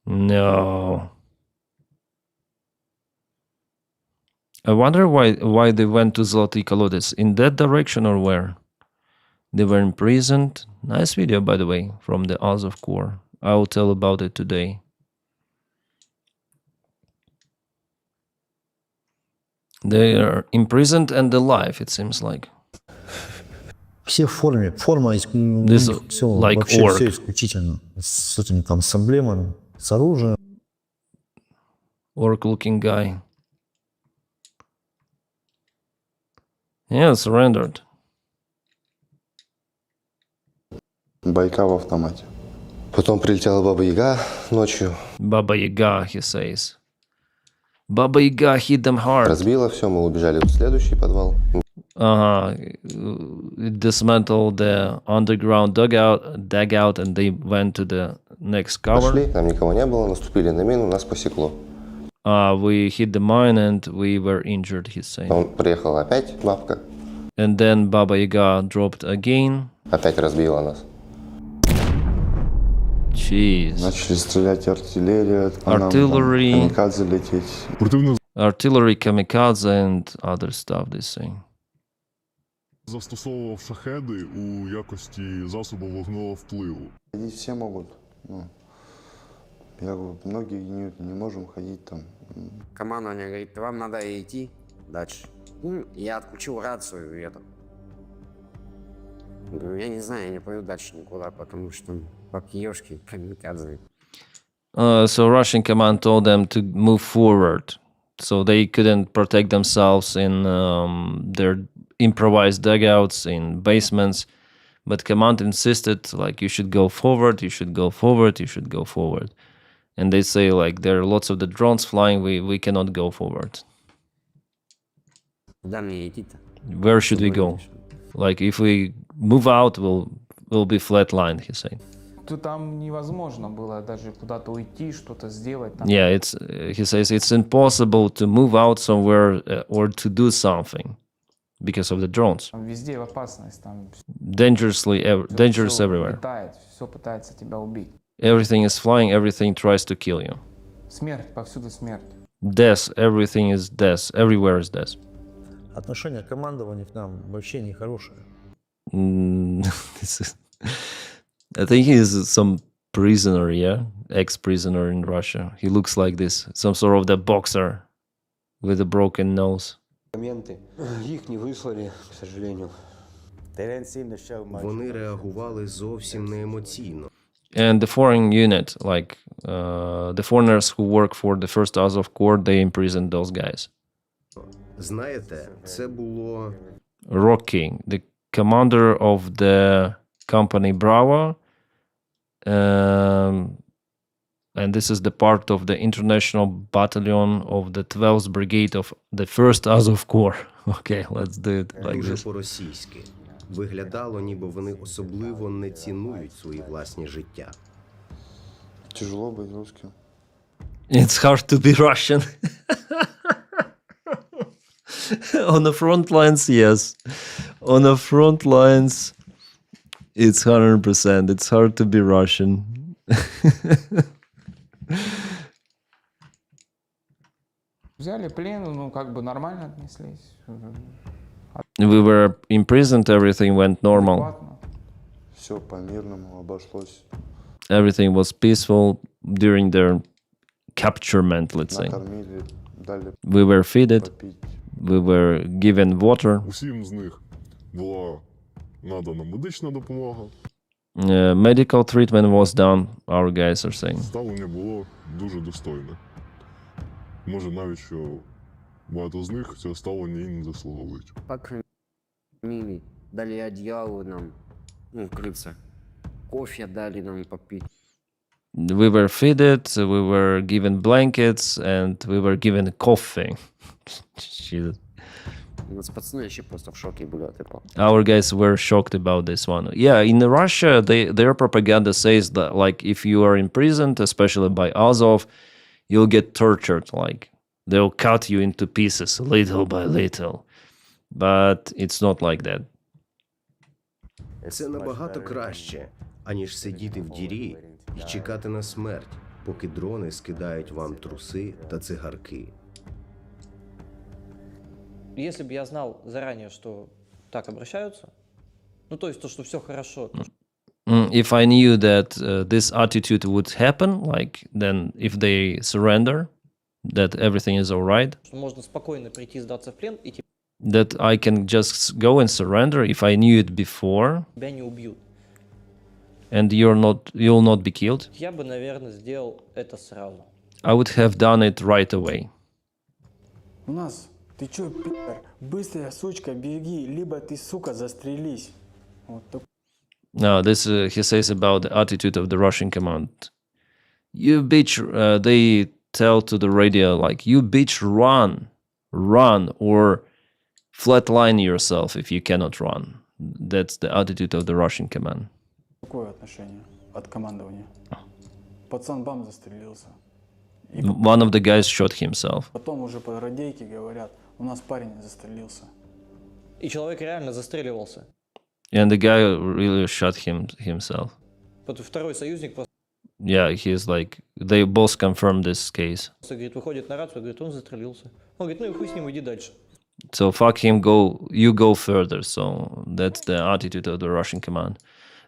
A: No. I wonder why they went to Zloty Kolodets. In that direction or where? They were imprisoned. Nice video, by the way, from the Azov Corps. I will tell about it today. They are imprisoned and alive, it seems like.
J: Все в форме. Форма
A: This
J: все,
A: like
J: вообще
A: orc.
J: все исключительно. С этими там с эмблемами, с оружием.
A: Orc-looking guy. Yeah, surrendered.
D: Байка в автомате. Потом прилетела Баба Яга ночью.
A: Baba Yaga, he says. Baba Yaga hit them hard.
D: Разбила все, мы убежали в следующий подвал.
A: It dismantled the underground dugout, and they went to the next cover.
D: Пошли, там никого не было, наступили на мину, нас посекло.
A: We hit the mine and we were injured, he's saying.
D: Он приехала опять бабка,
A: And then Baba Yaga dropped again.
D: опять разбила нас.
A: Jeez.
D: Начали стрелять артиллерия,
A: Artillery.
D: камикадзе лететь.
A: Artillery, kamikaze, and other stuff, they say.
K: Застосовував шахеди у якості засобу вогневого впливу.
D: Ходить все могут. Ну, я говорю, многие не можем ходить там.
L: Командование говорит, вам надо идти дальше. Я отключил рацию и это. Говорю, я не знаю, я не пойду дальше никуда, потому что по киевски камикадзе.
A: So Russian command told them to move forward. So they couldn't protect themselves in their improvised dugouts, in basements. But command insisted, like, you should go forward, you should go forward, you should go forward. And they say, like, there are lots of the drones flying, we cannot go forward.
L: Куда мне идти-то?
A: Where should we go? Like, if we move out, we'll be flatlined, he said.
C: Там невозможно было даже куда-то уйти, что-то сделать.
A: Yeah, he says it's impossible to move out somewhere or to do something because of the drones.
C: Там везде опасность, там
A: Dangerous everywhere.
C: летает, все пытается тебя убить.
A: Everything is flying, everything tries to kill you.
C: Смерть, повсюду смерть.
A: Death, everything is death, everywhere is death.
J: Отношение командования к нам вообще нехорошее.
A: I think he's some prisoner, yeah? Ex-prisoner in Russia. He looks like this, some sort of the boxer with a broken nose.
L: Їх не вислали, к сожалению.
M: Вони реагували зовсім не емоційно.
A: And the foreign unit, like the foreigners who work for the first Azov Corps, they imprisoned those guys.
M: Знаєте, це було...
A: Rocky, the commander of the company Bravo, and this is the part of the international battalion of the 12th Brigade of the 1st Azov Corps. Okay, let's do it like
M: Дуже
A: this.
M: по-російськи. Виглядало, ніби вони особливо не цінують свої власні життя.
D: Тяжело быть русским.
A: It's hard to be Russian. On the front lines, yes. On the front lines, it's 100%. It's hard to be Russian.
C: Взяли плен, ну, как бы нормально отнеслись.
A: We were imprisoned, everything went normal.
C: Адекватно.
D: Все по-мирному обошлось.
A: Everything was peaceful during their capturement, let's say.
D: Накормили, дали
A: We were fed,
D: попить.
A: we were given water.
K: Усім з них була надана медична допомога.
A: Medical treatment was done, our guys are saying.
K: Ставлення було дуже достойне. Може навіть, що багато з них цього ставлення і не заслуговують.
L: Покормили, дали одеяло нам, ну, укрыться. Кофе дали нам попить.
A: We were fed, we were given blankets, and we were given coffee. Jesus.
L: У нас пацаны вообще просто в шоке были от этого.
A: Our guys were shocked about this one. Yeah, in Russia, their propaganda says that, like, if you are imprisoned, especially by Azov, you'll get tortured. Like, they'll cut you into pieces little by little. But it's not like that.
M: Це набагато краще, аніж сидіти в дірі і чекати на смерть, поки дрони скидають вам труси та цигарки.
C: Если бы я знал заранее, что так обращаются, ну, то есть то, что все хорошо.
A: If I knew that this attitude would happen, like, then if they surrender, that everything is all right,
C: Что можно спокойно прийти сдаться в плен и
A: that I can just go and surrender if I knew it before,
C: тебя не убьют.
A: and you'll not be killed,
C: Я бы, наверное, сделал это сразу.
A: I would have done it right away.
C: У нас, ты чё, пи***р, быстрая сучка, беги, либо ты, сука, застрелись. Вот так.
A: Now, this he says about the attitude of the Russian command. You bitch, they tell to the radio, like, you bitch, run, or flatline yourself if you cannot run. That's the attitude of the Russian command.
C: Какое отношение от командования? Пацан бам застрелился.
A: One of the guys shot himself.
C: Потом уже по радейке говорят, у нас парень застрелился. И человек реально застреливался.
A: And the guy really shot himself.
C: Второй союзник просто
A: Yeah, he's like, they both confirmed this case.
C: говорит, выходит на рацию, говорит, он застрелился. Он говорит, ну и хуй с ним, иди дальше.
A: So fuck him, you go further. So that's the attitude of the Russian command.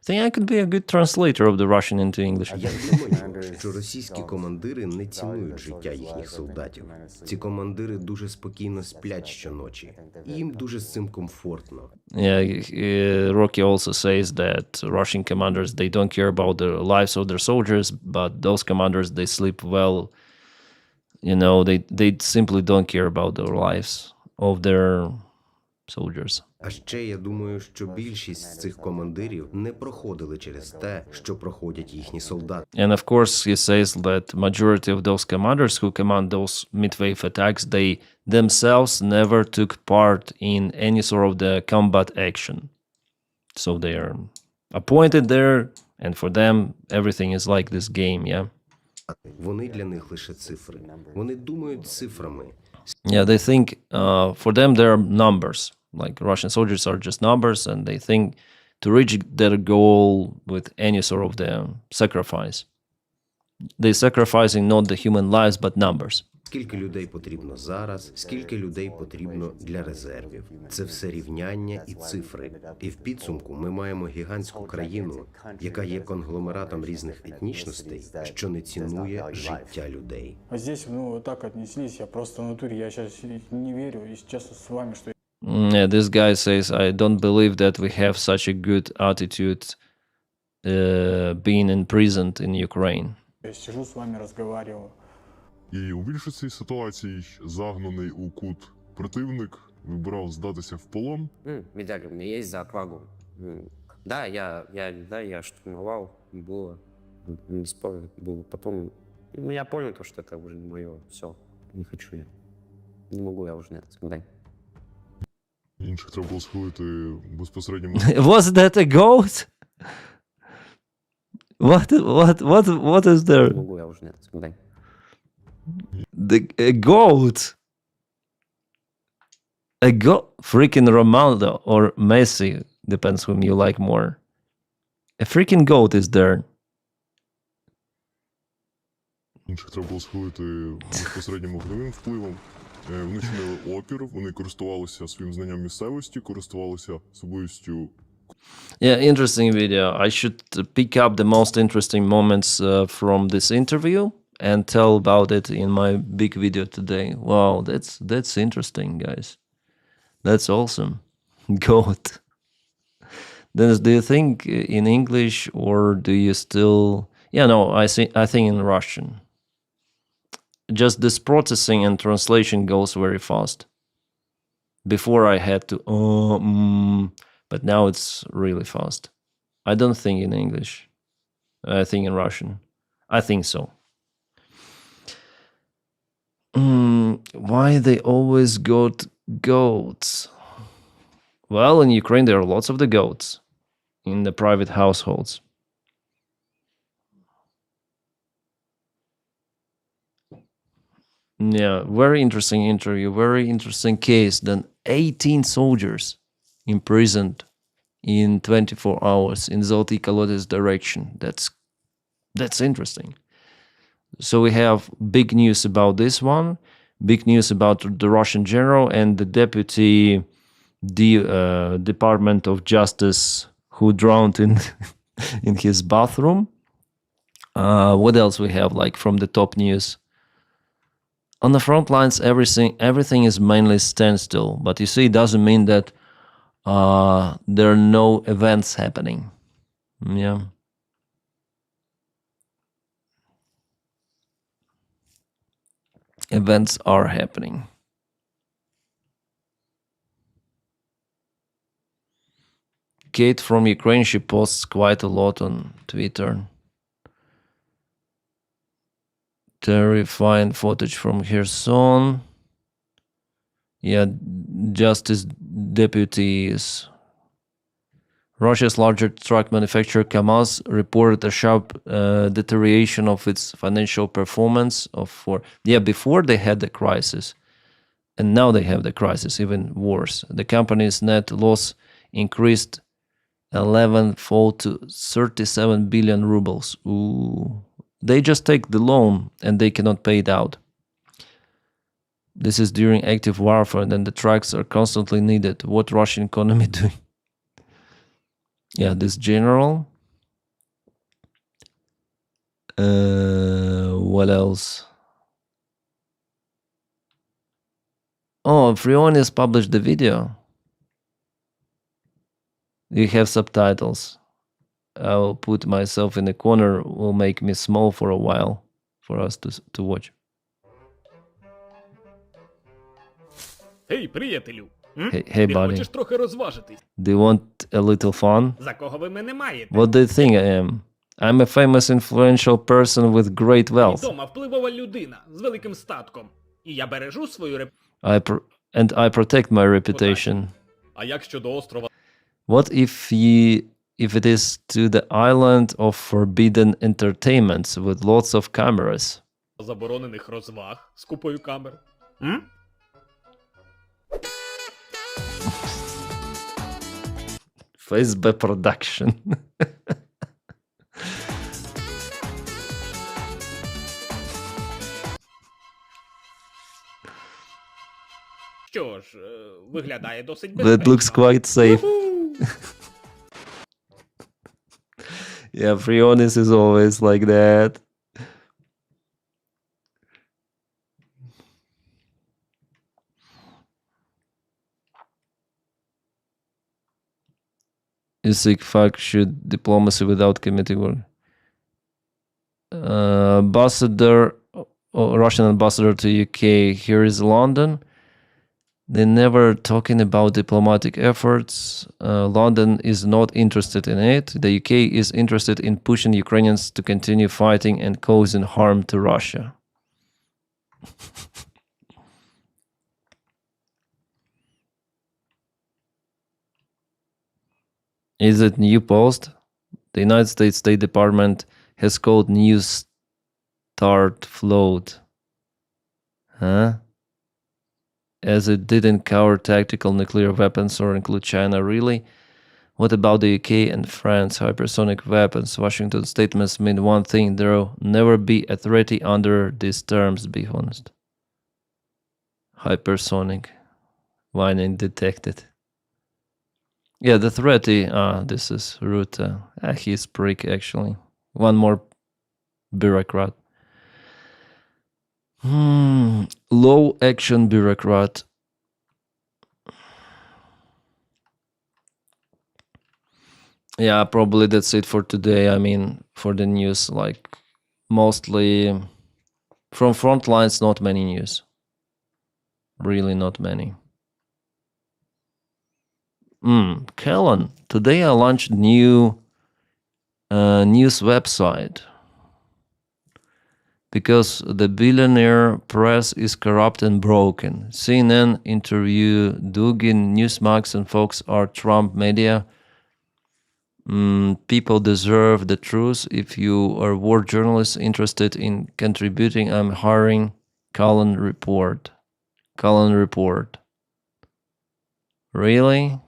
A: I think I could be a good translator of the Russian into English.
M: Я думаю, що російські командири не цінують життя їхніх солдатів. Ці командири дуже спокійно сплять щоночі. І їм дуже з цим комфортно.
A: Yeah, Rocky also says that Russian commanders, they don't care about the lives of their soldiers, but those commanders, they sleep well. You know, they simply don't care about the lives of their soldiers.
M: А ще я думаю, що більшість з цих командирів не проходили через те, що проходять їхні солдати.
A: And of course, he says that majority of those commanders who command those midwave attacks, they themselves never took part in any sort of the combat action. So they are appointed there, and for them, everything is like this game, yeah?
M: Вони для них лише цифри. Вони думають цифрами.
A: Yeah, they think, for them, they are numbers. Like, Russian soldiers are just numbers, and they think to reach their goal with any sort of the sacrifice. They're sacrificing not the human lives, but numbers.
M: Скільки людей потрібно зараз, скільки людей потрібно для резервів. Це все рівняння і цифри. І в підсумку ми маємо гігантську країну, яка є конгломератом різних етнічностей, що не цінує життя людей.
C: А здесь, ну, вот так отнеслись, я просто в натуре, я сейчас не верю, и честно с вами, что...
A: Yeah, this guy says, I don't believe that we have such a good attitude being imprisoned in Ukraine.
C: Я сижу с вами, разговариваю.
K: І у більшості ситуацій загнаний у кут противник вибирав здатися в полон.
L: Медаль у меня есть за отвагу. Да, я штурмовал, было, не спорю, было. Потом Ну, я понял то, что это уже не мое. Все, не хочу я. Не могу я уже на это смотреть.
K: Інших треба було схилити безпосередньо.
A: Was that a goat? What is
L: Не
A: there?
L: могу я уже на это смотреть.
A: A goat. A goat. Freaking Ronaldo or Messi, depends whom you like more. A freaking goat is there.
K: Інших треба було схилити безпосереднім вогневим впливом. Вони чинили опір, вони користувалися своїм знанням місцевості, користувалися особливістю.
A: Yeah, interesting video. I should pick up the most interesting moments from this interview and tell about it in my big video today. Wow, that's interesting, guys. That's awesome. Goat. Dennis, do you think in English or do you still? Yeah, no, I think in Russian. Just this processing and translation goes very fast. Before I had to but now it's really fast. I don't think in English. I think in Russian. I think so. Why they always got goats? Well, in Ukraine there are lots of the goats in the private households. Yeah, very interesting interview, very interesting case. Then 18 soldiers imprisoned in 24 hours in Zolty Kolotis direction. That's interesting. So we have big news about this one, big news about the Russian general and the deputy Department of Justice who drowned in in his bathroom. What else we have like from the top news? On the front lines, everything is mainly standstill. But you see, it doesn't mean that there are no events happening. Yeah. Events are happening. Kate from Ukraine, she posts quite a lot on Twitter. Terrifying footage from Kherson. Yeah, Justice deputies. Russia's larger truck manufacturer Kamaz reported a sharp deterioration of its financial performance before they had the crisis. And now they have the crisis, even worse. The company's net loss increased 11-fold to 37 billion rubles. Ooh. They just take the loan and they cannot pay it out. This is during active warfare and the trucks are constantly needed. What Russian economy doing? Yeah, this general. What else? Oh, Frionis published the video. You have subtitles. I'll put myself in the corner. Will make me small for a while for us to watch.
N: Hey, приятелю.
A: Hey,
N: Ти
A: buddy.
N: хочеш трохи розважитись?
A: Do you want a little fun?
N: За кого ви мене маєте?
A: What do you think I am? I'm a famous influential person with great wealth.
N: Відома, впливова людина з великим статком. І я бережу свою
A: And I protect my reputation.
N: А як щодо острова
A: What if it is to the island of forbidden entertainments with lots of cameras?
N: заборонених розваг з купою камер?
A: FSB production.
N: Що ж, виглядає досить
A: That
N: безпечно.
A: looks quite safe. Yeah, Frionis is always like that. Isik fuck should diplomacy without committing war. Russian ambassador to UK. Here is London. They never talking about diplomatic efforts. London is not interested in it. The UK is interested in pushing Ukrainians to continue fighting and causing harm to Russia. Is it new post? The United States State Department has called New Start float. Huh? As it didn't cover tactical nuclear weapons or include China, really? What about the UK and France? Hypersonic weapons. Washington statements mean one thing: there will never be a threat under these terms, be honest. Hypersonic. Whining detected. Yeah, the threat, this is Ruta. He's prick, actually. One more bureaucrat. Low action bureaucrat. Yeah, probably that's it for today. I mean, for the news, like mostly from front lines, not many news. Really not many. Kellen, today I launched new news website. Because the billionaire press is corrupt and broken. CNN interview Dugin, Newsmax, and Fox are Trump media. People deserve the truth. If you are a war journalist interested in contributing, I'm hiring. Cullen Report. Cullen Report. Really?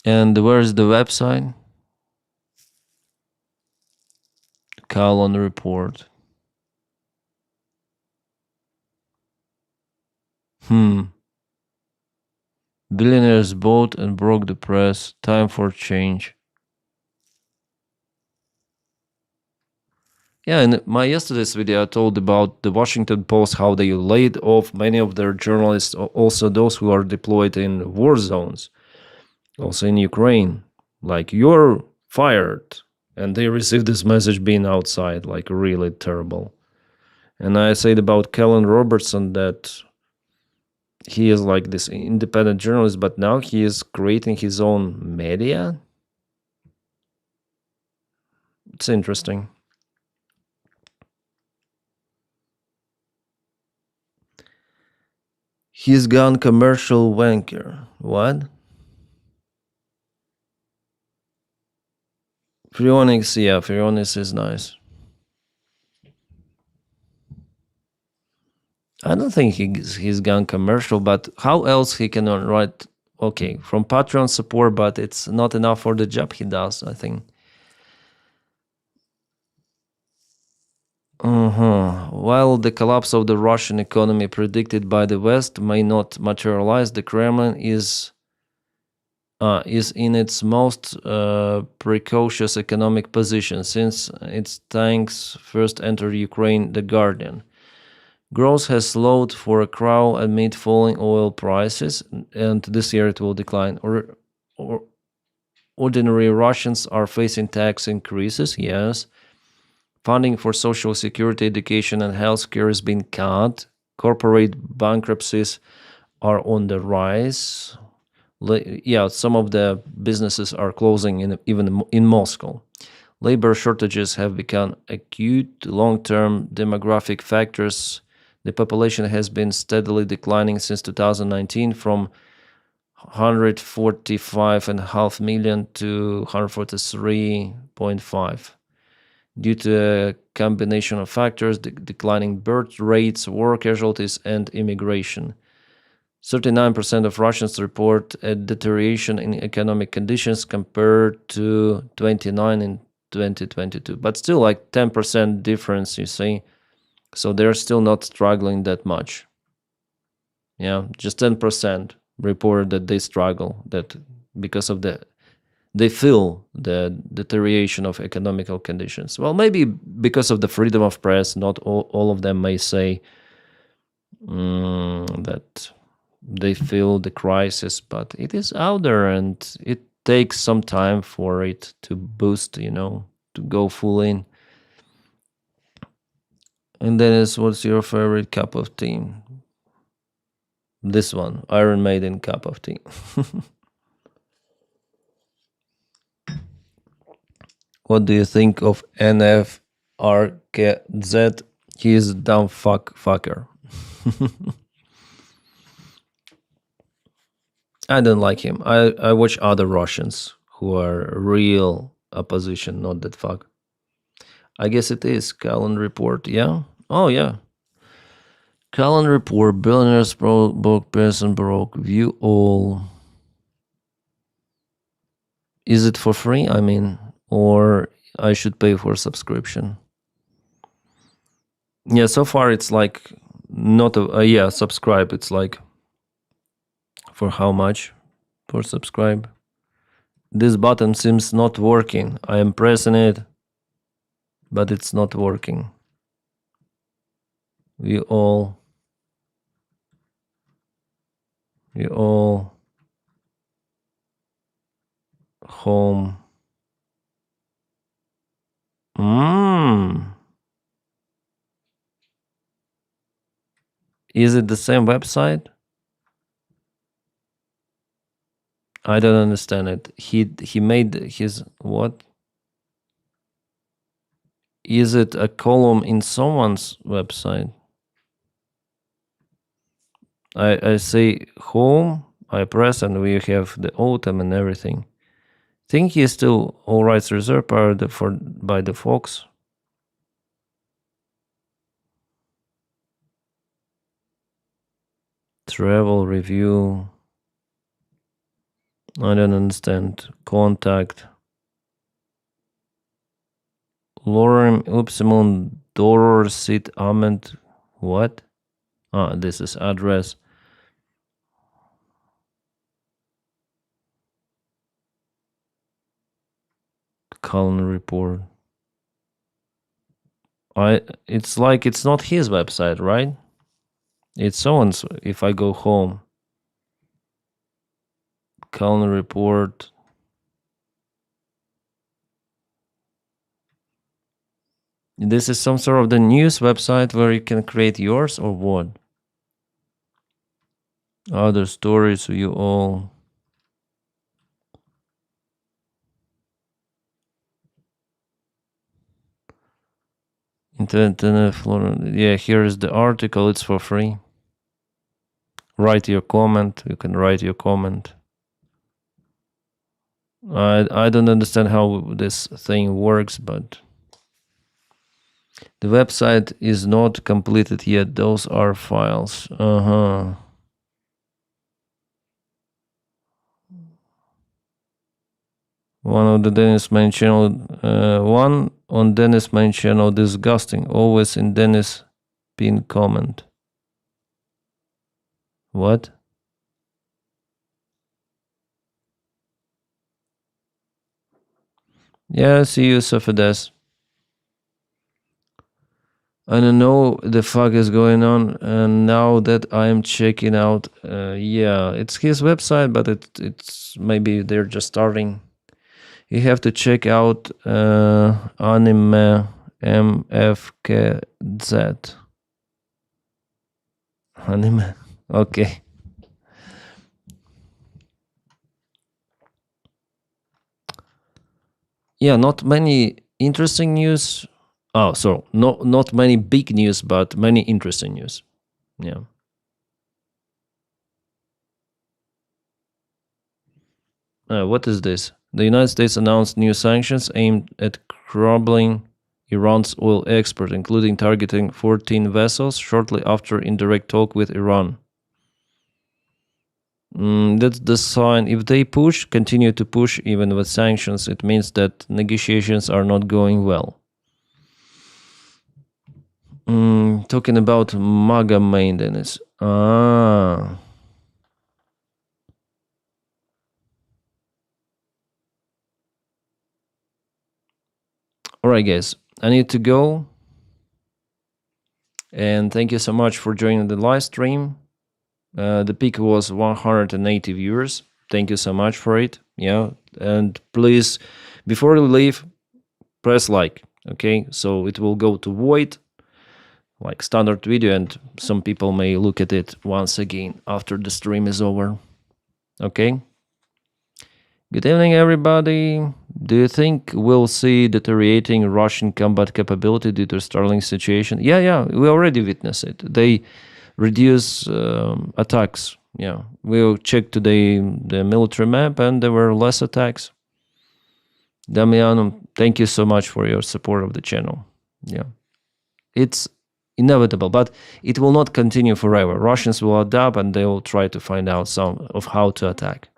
A: And where's the website? Cullen Report. Billionaires bought and broke the press. Time for change. Yeah, in my yesterday's video, I told about the Washington Post, how they laid off many of their journalists, also those who are deployed in war zones, also in Ukraine. Like, you're fired. And they received this message being outside, like really terrible. And I said about Kellen Robertson that he is like this independent journalist, but now he is creating his own media. It's interesting. He's gone commercial wanker. What? Freonix, yeah, Freonix is nice. I don't think he's gone commercial, but how else he can write? Okay, from Patreon support, but it's not enough for the job he does, I think. While the collapse of the Russian economy predicted by the West may not materialize, the Kremlin is in its most precocious economic position since its tanks first entered Ukraine. The Guardian. Growth has slowed for a crow amid falling oil prices, and this year it will decline. Ordinary Russians are facing tax increases, yes. Funding for social security, education, and healthcare has been cut. Corporate bankruptcies are on the rise. Yeah, some of the businesses are closing even in Moscow. Labor shortages have become acute. Long-term demographic factors. The population has been steadily declining since 2019 from 145.5 million to 143.5. Due to a combination of factors, declining birth rates, war casualties, and immigration. 39% of Russians report a deterioration in economic conditions compared to 29% in 2022. But still like 10% difference, you see. So they're still not struggling that much. Yeah, just 10% report that they struggle, that because of they feel the deterioration of economical conditions. Well, maybe because of the freedom of press, not all of them may say that they feel the crisis, but it is out there and it takes some time for it to boost, to go full in. And Denys, what's your favorite cup of tea? This one, Iron Maiden cup of tea. What do you think of NFRKZ? He is a dumb fucker. I don't like him. I watch other Russians who are real opposition, not that fuck. I guess it is. Callan report, yeah? Oh, yeah. Callan report, billionaires broke, person broke, view all. Is it for free? I mean, or I should pay for subscription? Yeah, so far it's like not a, yeah, subscribe. It's like for how much for subscribe? This button seems not working. I am pressing it, but it's not working. You all home. Is it the same website? I don't understand it. He made his what? Is it a column in someone's website? I say home, I press, and we have the autumn and everything. Think he is still all rights reserved by the Fox. Travel review. I don't understand. Contact. Lorem Upsimum Doror Sit Ament. What? Ah, this is address. Calendar report. It's like it's not his website, right? It's someone's. If I go home. Calendar report. This is some sort of the news website where you can create yours or what? Other stories you all. Internet yeah, here is the article. It's for free. Write your comment. You can write your comment. I don't understand how this thing works, but the website is not completed yet. Those are files. One on Denys main channel. One on Denys main channel. Disgusting. Always in Denys pin comment. What? Yeah, see you, Sophides. I don't know the fuck is going on, and now that I'm checking out, yeah, it's his website, but it's maybe they're just starting. You have to check out Anime MFKZ. Anime, okay. Yeah, not many interesting news. Oh, so not many big news, but many interesting news. Yeah. What is this? The United States announced new sanctions aimed at crippling Iran's oil export, including targeting 14 vessels shortly after indirect talk with Iran. That's the sign. If they continue to push, even with sanctions, it means that negotiations are not going well. Talking about MAGA maintenance. Alright, guys, I need to go. And thank you so much for joining the live stream. The peak was 180 viewers. Thank you so much for it. Yeah, and please, before you leave, press like. Okay, so it will go to Void. like standard video, and some people may look at it once again after the stream is over. Okay. Good evening, everybody. Do you think we'll see deteriorating Russian combat capability due to Starlink situation? Yeah, we already witnessed it. They reduce attacks. Yeah, we'll check today the military map, and there were less attacks. Damiano, thank you so much for your support of the channel. Yeah, it's inevitable, but it will not continue forever. Russians will adapt, and they will try to find out some of how to attack.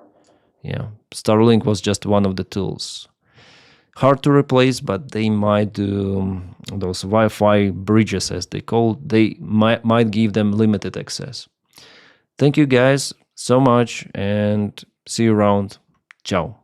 A: Yeah, Starlink was just one of the tools. Hard to replace, but they might do those Wi-Fi bridges, as they call. They might give them limited access. Thank you guys so much, and see you around. Ciao.